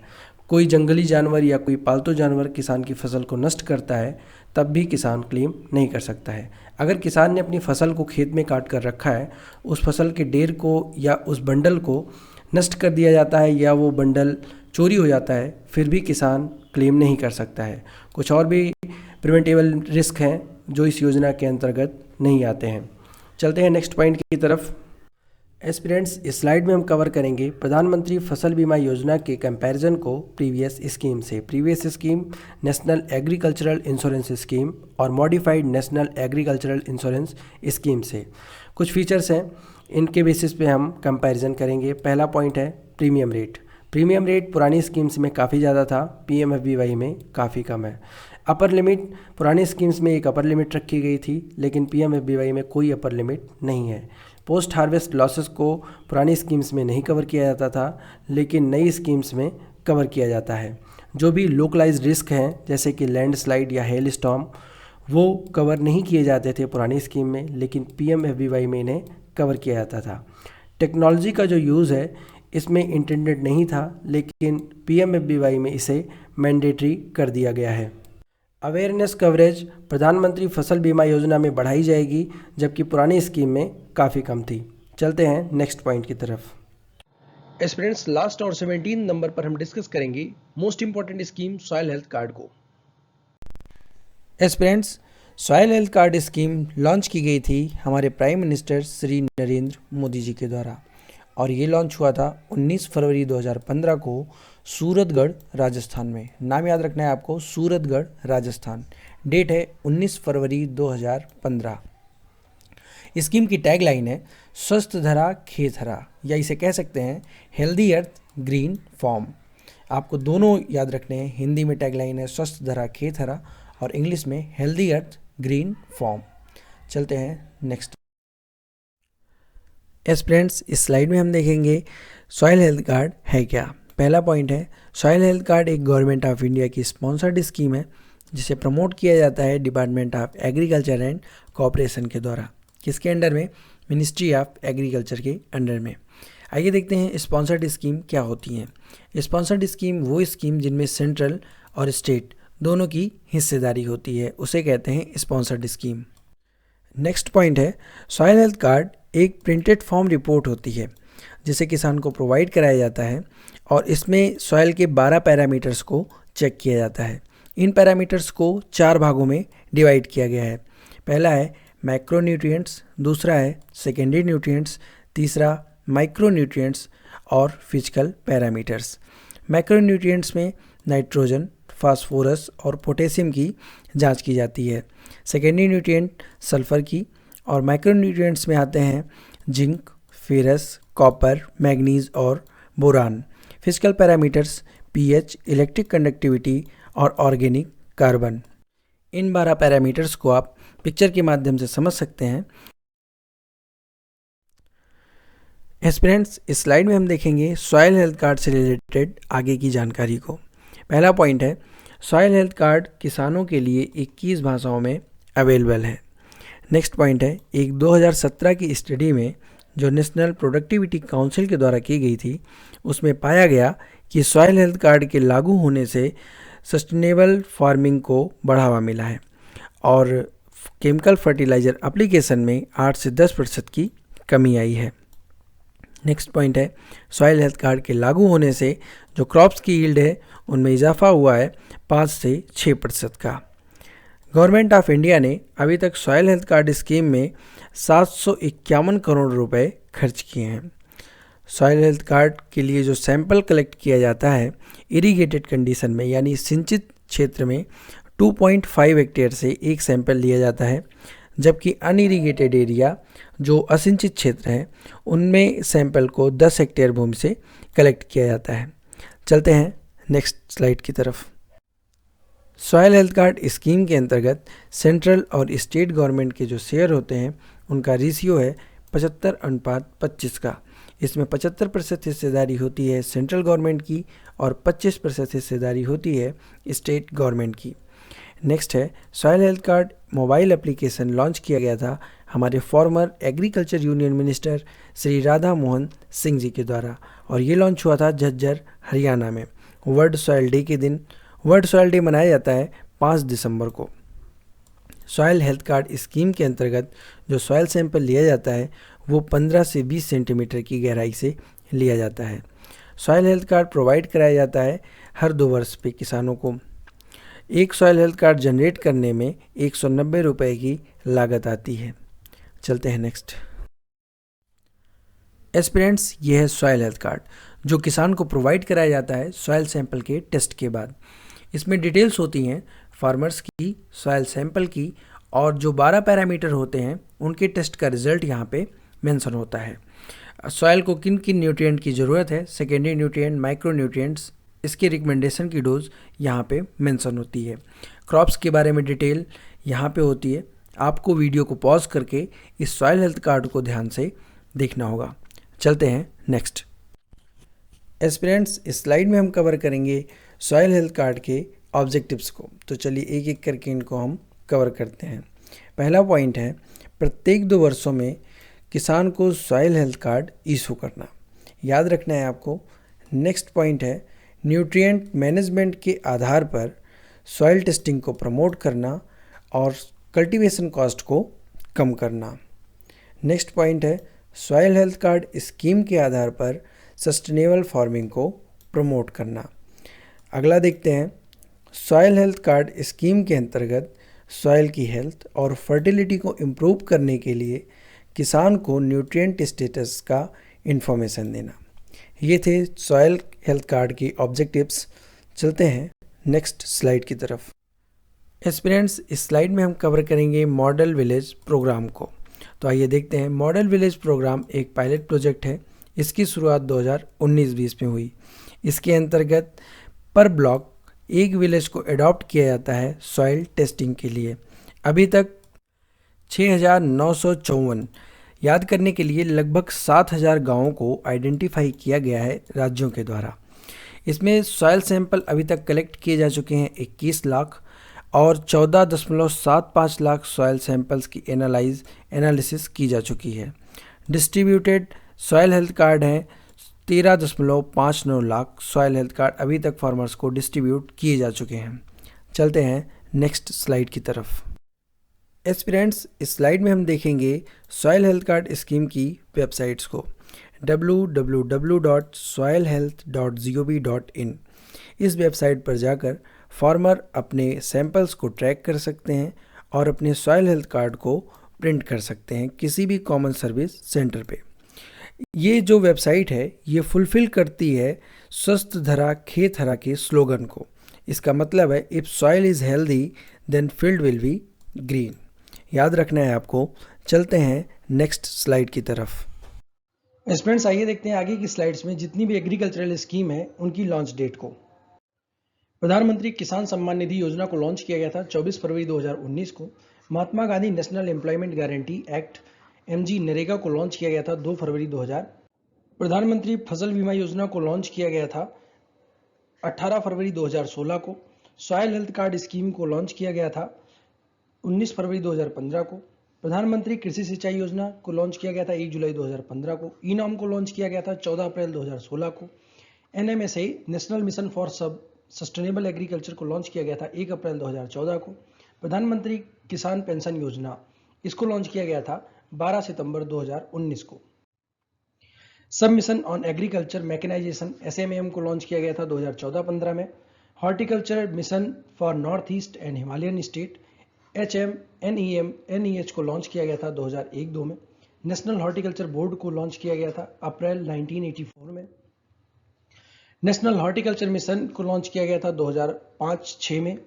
कोई जंगली जानवर या कोई पालतू जानवर किसान की फसल को नष्ट करता है तब भी किसान क्लेम नहीं कर सकता है। अगर किसान ने अपनी फसल को खेत में काट कर रखा है, उस फसल के ढेर को या उस बंडल को नष्ट कर दिया जाता है या वो बंडल चोरी हो जाता है, फिर भी किसान क्लेम नहीं कर सकता है। कुछ और भी प्रिवेंटेबल रिस्क हैं जो इस योजना के अंतर्गत नहीं आते हैं। चलते हैं नेक्स्ट पॉइंट की तरफ। एस्पिरेंट्स, इस स्लाइड में हम कवर करेंगे प्रधानमंत्री फसल बीमा योजना के कंपैरिजन को प्रीवियस स्कीम से। Previous scheme national agricultural insurance scheme और modified national agricultural insurance scheme से। कुछ फीचर्स हैं, इनके बेसिस पे हम कंपैरिजन करेंगे। पहला पॉइंट है प्रीमियम रेट। प्रीमियम रेट पुरानी स्कीम्स में काफ़ी ज़्यादा था, PMFBY में काफ़ी कम है। अपर लिमिट, पुरानी स्कीम्स में एक अपर लिमिट रखी गई थी लेकिन PMFBY में कोई अपर लिमिट नहीं है। पोस्ट हार्वेस्ट लॉसेस को पुरानी स्कीम्स में नहीं कवर किया जाता था लेकिन नई स्कीम्स में कवर किया जाता है। जो भी लोकलाइज्ड रिस्क हैं जैसे कि लैंडस्लाइड या हेल स्टॉर्म, वो कवर नहीं किए जाते थे पुरानी स्कीम में, लेकिन PMFBY में इन्हें कवर किया जाता था। टेक्नोलॉजी का जो यूज़ है इसमें इंटेंडेड नहीं था लेकिन PMFBY में इसे मैंडेटरी कर दिया गया है। अवेयरनेस कवरेज प्रधानमंत्री फसल बीमा योजना में बढ़ाई जाएगी जबकि पुरानी स्कीम में काफ़ी कम थी। चलते हैं नेक्स्ट पॉइंट की तरफ। एस्पिरेंट्स, लास्ट और 17 नंबर पर हम डिस्कस करेंगे most important scheme soil health card को। Aspirants, soil health card scheme launch की गई थी हमारे प्राइम मिनिस्टर श्री नरेंद्र मोदी जी के द्वारा और ये लॉन्च हुआ था 19 फरवरी 2015 को सूरतगढ़, राजस्थान में। नाम याद रखना है आपको, सूरतगढ़, राजस्थान। डेट है 19 फरवरी 2015। स्कीम की टैगलाइन है स्वस्थ धरा खेत हरा, या इसे कह सकते हैं हेल्दी अर्थ ग्रीन फार्म। आपको दोनों याद रखने हैं, हिंदी में टैगलाइन है स्वस्थ धरा खेत हरा और इंग्लिश में हेल्दी अर्थ ग्रीन फार्म। चलते हैं नेक्स्ट। एस्पिरेंट्स, इस स्लाइड में हम देखेंगे सॉइल हेल्थ कार्ड है क्या। पहला पॉइंट है सॉइल हेल्थ कार्ड एक गवर्नमेंट ऑफ इंडिया की स्पॉन्सर्ड स्कीम है जिसे प्रमोट किया जाता है department of agriculture and cooperation के द्वारा। किसके अंडर में? मिनिस्ट्री ऑफ एग्रीकल्चर के अंडर में। आइए देखते हैं स्पॉन्सर्ड स्कीम क्या होती हैं। स्पॉन्सर्ड स्कीम वो स्कीम जिनमें सेंट्रल और स्टेट दोनों की हिस्सेदारी होती है, उसे कहते हैं स्पॉन्सर्ड स्कीम। नेक्स्ट पॉइंट है सॉइल हेल्थ कार्ड एक प्रिंटेड फॉर्म रिपोर्ट होती है जिसे किसान को प्रोवाइड कराया जाता है और इसमें सॉइल के 12 पैरामीटर्स को चेक किया जाता है। इन पैरामीटर्स को 4 भागों में डिवाइड किया गया है। पहला है मैक्रो न्यूट्रिएंट्स, दूसरा है सेकेंडरी न्यूट्रिएंट्स, तीसरा माइक्रो न्यूट्रिएंट्स और फिजिकल पैरामीटर्स। मैक्रो न्यूट्रिएंट्स में नाइट्रोजन, फास्फोरस और पोटेशियम की जांच की जाती है। सेकेंडरी न्यूट्रिएंट सल्फर की, और माइक्रो न्यूट्रिएंट्स में आते हैं जिंक, फेरस, कॉपर, मैग्नीज और boron. Physical parameters pH, electric conductivity और ऑर्गेनिक कार्बन। इन 12 पैरामीटर्स को आप पिक्चर के माध्यम से समझ सकते हैं। एस्पिरेंट्स, इस स्लाइड में हम देखेंगे सॉइल हेल्थ कार्ड से रिलेटेड आगे की जानकारी को। पहला पॉइंट है, सॉइल हेल्थ कार्ड किसानों के लिए 21 भाषाओं में अवेलेबल है। नेक्स्ट पॉइंट है, एक 2017 की स्टडी में जो नेशनल प्रोडक्टिविटी काउंसिल के द्वारा की गई थी, उसमें पाया गया कि सॉइल हेल्थ कार्ड के लागू होने से सस्टेनेबल फार्मिंग को बढ़ावा मिला है और केमिकल फर्टिलाइज़र एप्लीकेशन में 8 से 10% की कमी आई है। नेक्स्ट पॉइंट है, सॉइल हेल्थ कार्ड के लागू होने से जो क्रॉप्स की यील्ड है उनमें इजाफा हुआ है 5 से 6% का। गवर्नमेंट ऑफ इंडिया ने अभी तक सॉइल हेल्थ कार्ड स्कीम में 751 करोड़ रुपए खर्च किए हैं। सॉइल हेल्थ कार्ड के लिए जो सैंपल कलेक्ट किया जाता है इरीगेटेड कंडीशन में यानी सिंचित क्षेत्र में 2.5 हेक्टेयर से एक सैंपल लिया जाता है, जबकि अनइरीगेटेड एरिया जो असिंचित क्षेत्र हैं उनमें सैंपल को 10 हेक्टेयर भूमि से कलेक्ट किया जाता है। चलते हैं नेक्स्ट स्लाइड की तरफ। सॉइल हेल्थ कार्ड स्कीम के अंतर्गत सेंट्रल और स्टेट गवर्नमेंट के जो शेयर होते हैं उनका रेशियो है 75:25 का। इसमें 75% हिस्सेदारी होती है सेंट्रल गवर्नमेंट की और 25% हिस्सेदारी होती है स्टेट गवर्नमेंट की। नेक्स्ट है, soil health card mobile application launch किया गया था हमारे former agriculture union minister Shri Radha Mohan Singh ji के द्वारा, और ये लॉन्च हुआ था झज्जर, हरियाणा में वर्ल्ड सॉइल डे के दिन। वर्ल्ड सॉइल डे मनाया जाता है 5 दिसंबर को। सॉइल हेल्थ कार्ड स्कीम के अंतर्गत जो सॉइल सैंपल लिया जाता है वो 15 से 20 सेंटीमीटर की गहराई से लिया जाता है। सॉइल हेल्थ कार्ड प्रोवाइड कराया जाता है हर 2 वर्ष पे किसानों को। एक सॉइल हेल्थ कार्ड जनरेट करने में 190 रुपये की लागत आती है। चलते हैं नेक्स्ट। एस्पिरेंट्स, ये है सॉइल हेल्थ कार्ड जो किसान को प्रोवाइड कराया जाता है सॉइल सैंपल के टेस्ट के बाद। इसमें डिटेल्स होती हैं फार्मर्स की, सॉइल सैंपल की, और जो 12 पैरामीटर होते हैं उनके टेस्ट का रिजल्ट यहाँ पे मेंशन होता है। सॉइल को किन किन न्यूट्रिएंट की ज़रूरत है, सेकेंडरी न्यूट्रिएंट, माइक्रो न्यूट्रिएंट्स, इसके रिकमेंडेशन की डोज यहाँ पे मेंशन होती है। क्रॉप्स के बारे में डिटेल यहाँ पे होती है। आपको वीडियो को पॉज करके इस सॉइल हेल्थ कार्ड को ध्यान से देखना होगा। चलते हैं नेक्स्ट। एस्पिरेंट्स, इस स्लाइड में हम कवर करेंगे सॉइल हेल्थ कार्ड के ऑब्जेक्टिव्स को। तो चलिए एक एक करके इनको हम कवर करते हैं। पहला पॉइंट है, प्रत्येक 2 वर्षों में किसान को सॉइल हेल्थ कार्ड इशू करना, याद रखना है आपको। नेक्स्ट पॉइंट है, न्यूट्रिएंट मैनेजमेंट के आधार पर सॉइल टेस्टिंग को प्रमोट करना और कल्टीवेशन कॉस्ट को कम करना। नेक्स्ट पॉइंट है, सॉइल हेल्थ कार्ड स्कीम के आधार पर सस्टेनेबल फार्मिंग को प्रमोट करना। अगला देखते हैं, सॉइल हेल्थ कार्ड स्कीम के अंतर्गत सॉइल की हेल्थ और फर्टिलिटी को इम्प्रूव करने के लिए किसान को न्यूट्रिएंट स्टेटस का इंफॉर्मेशन देना। ये थे सॉइल हेल्थ कार्ड की ऑब्जेक्टिव्स। चलते हैं नेक्स्ट स्लाइड की तरफ। एस्पिरेंट्स, इस स्लाइड में हम कवर करेंगे मॉडल विलेज प्रोग्राम को। तो आइए देखते हैं। मॉडल विलेज प्रोग्राम एक पायलट प्रोजेक्ट है। इसकी शुरुआत 2019-20 में हुई। इसके अंतर्गत पर ब्लॉक एक विलेज को अडॉप्ट किया जाता है सॉइल टेस्टिंग के लिए। अभी तक 6,954, याद करने के लिए लगभग 7,000 गाँवों को आइडेंटिफाई किया गया है राज्यों के द्वारा। इसमें सॉइल सैंपल अभी तक कलेक्ट किए जा चुके हैं 21 लाख और 14.75 लाख सॉइल सैंपल्स की एनालिसिस की जा चुकी है। डिस्ट्रीब्यूटेड सॉइल हेल्थ कार्ड हैं 13.59 लाख सॉइल हेल्थ कार्ड अभी तक फार्मर्स को डिस्ट्रीब्यूट किए जा चुके हैं। चलते हैं नेक्स्ट स्लाइड की तरफ। एस्पिरेंट्स, इस स्लाइड में हम देखेंगे सॉइल हेल्थ कार्ड स्कीम की वेबसाइट्स को। www.soilhealth.gov.in इस वेबसाइट पर जाकर फार्मर अपने सैंपल्स को ट्रैक कर सकते हैं और अपने सॉइल हेल्थ कार्ड को प्रिंट कर सकते हैं किसी भी कॉमन सर्विस सेंटर पे। ये जो वेबसाइट है ये फुलफिल करती है स्वस्थ धरा खेत हरा के स्लोगन को। इसका मतलब है if soil is healthy then field will be green. याद रखना है आपको। चलते हैं नेक्स्ट स्लाइड की तरफ। स्टूडेंट्स आइए देखते हैं आगे की स्लाइड्स में जितनी भी एग्रीकल्चरल स्कीम है उनकी लॉन्च डेट को। प्रधानमंत्री किसान सम्मान निधि योजना को लॉन्च किया गया था 24 फरवरी 2019 को। Mahatma Gandhi national employment guarantee act MG NREGA को लॉन्च किया गया था 2 फरवरी 2000। प्रधानमंत्री फसल बीमा योजना को लॉन्च किया गया था 18 फरवरी 2016 को। सॉयल हेल्थ कार्ड स्कीम को लॉन्च किया गया था 19 फरवरी 2015 को। प्रधानमंत्री कृषि सिंचाई योजना को लॉन्च किया गया था 1 जुलाई 2015 को। ई नाम को लॉन्च किया गया था 14 अप्रैल 2016 को। NMSA national mission for sustainable agriculture को लॉन्च किया गया था 1 अप्रैल 2014 को। प्रधानमंत्री किसान पेंशन योजना इसको लॉन्च किया गया था 12 सितंबर 2019 को। Sub mission on agriculture mechanisation SMAM को लॉन्च किया गया था 2014-15 में। Horticulture mission for north east and Himalayan state NEH को लॉन्च किया गया था 2001-2 में। नेशनल हॉर्टिकल्चर बोर्ड को लॉन्च किया गया था अप्रैल 1984 में। नेशनल हॉर्टिकल्चर मिशन को लॉन्च किया गया था 2005-6 में।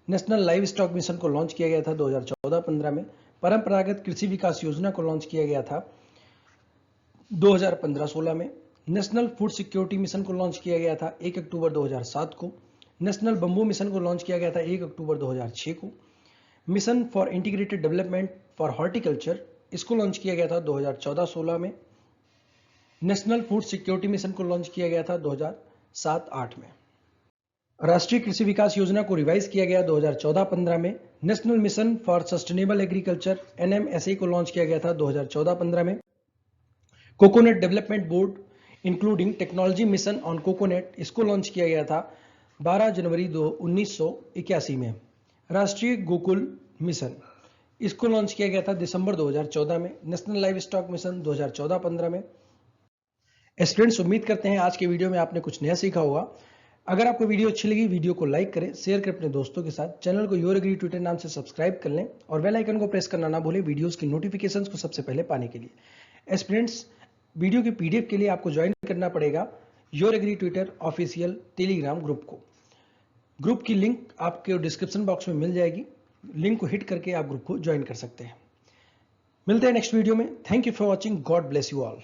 नेशनल लाइव स्टॉक मिशन को लॉन्च किया गया था 2014-15 में। परंपरागत कृषि विकास योजना को लॉन्च किया गया था 2015-16 में। नेशनल फूड सिक्योरिटी मिशन को लॉन्च किया गया था 1 अक्टूबर 2007 को। नेशनल बंबू मिशन को लॉन्च किया गया था 1 अक्टूबर 2006 को। Mission for integrated development for horticulture इसको लॉन्च किया गया था 2014-16 में। नेशनल फूड सिक्योरिटी मिशन को लॉन्च किया गया था 2007-8 में। राष्ट्रीय कृषि विकास योजना को रिवाइज किया गया 2014-15 में। National mission for sustainable agriculture NMSA को लॉन्च किया गया था 2014-15 में। Coconut development board including technology mission on coconut इसको लॉन्च किया गया था 12 जनवरी 1981 में। राष्ट्रीय गोकुल मिशन इसको लॉन्च किया गया था दिसंबर 2014 में। नेशनल लाइव स्टॉक मिशन 2014-15 में। स्टूडेंट्स उम्मीद करते हैं आज के वीडियो में आपने कुछ नया सीखा होगा। अगर आपको वीडियो अच्छी लगी वीडियो को लाइक करें, शेयर करें अपने दोस्तों के साथ। चैनल को योर एग्री ट्विटर नाम से सब्सक्राइब कर लें और बेल आइकन को प्रेस करना ना भूलें वीडियोस की नोटिफिकेशंस को सबसे पहले पाने के लिए। स्टूडेंट्स वीडियो के PDF के लिए आपको ज्वाइन करना पड़ेगा your agri Twitter official Telegram group को। ग्रुप की लिंक आपके डिस्क्रिप्शन बॉक्स में मिल जाएगी। लिंक को हिट करके आप ग्रुप को ज्वाइन कर सकते हैं। मिलते हैं नेक्स्ट वीडियो में। Thank you for watching. God bless you all.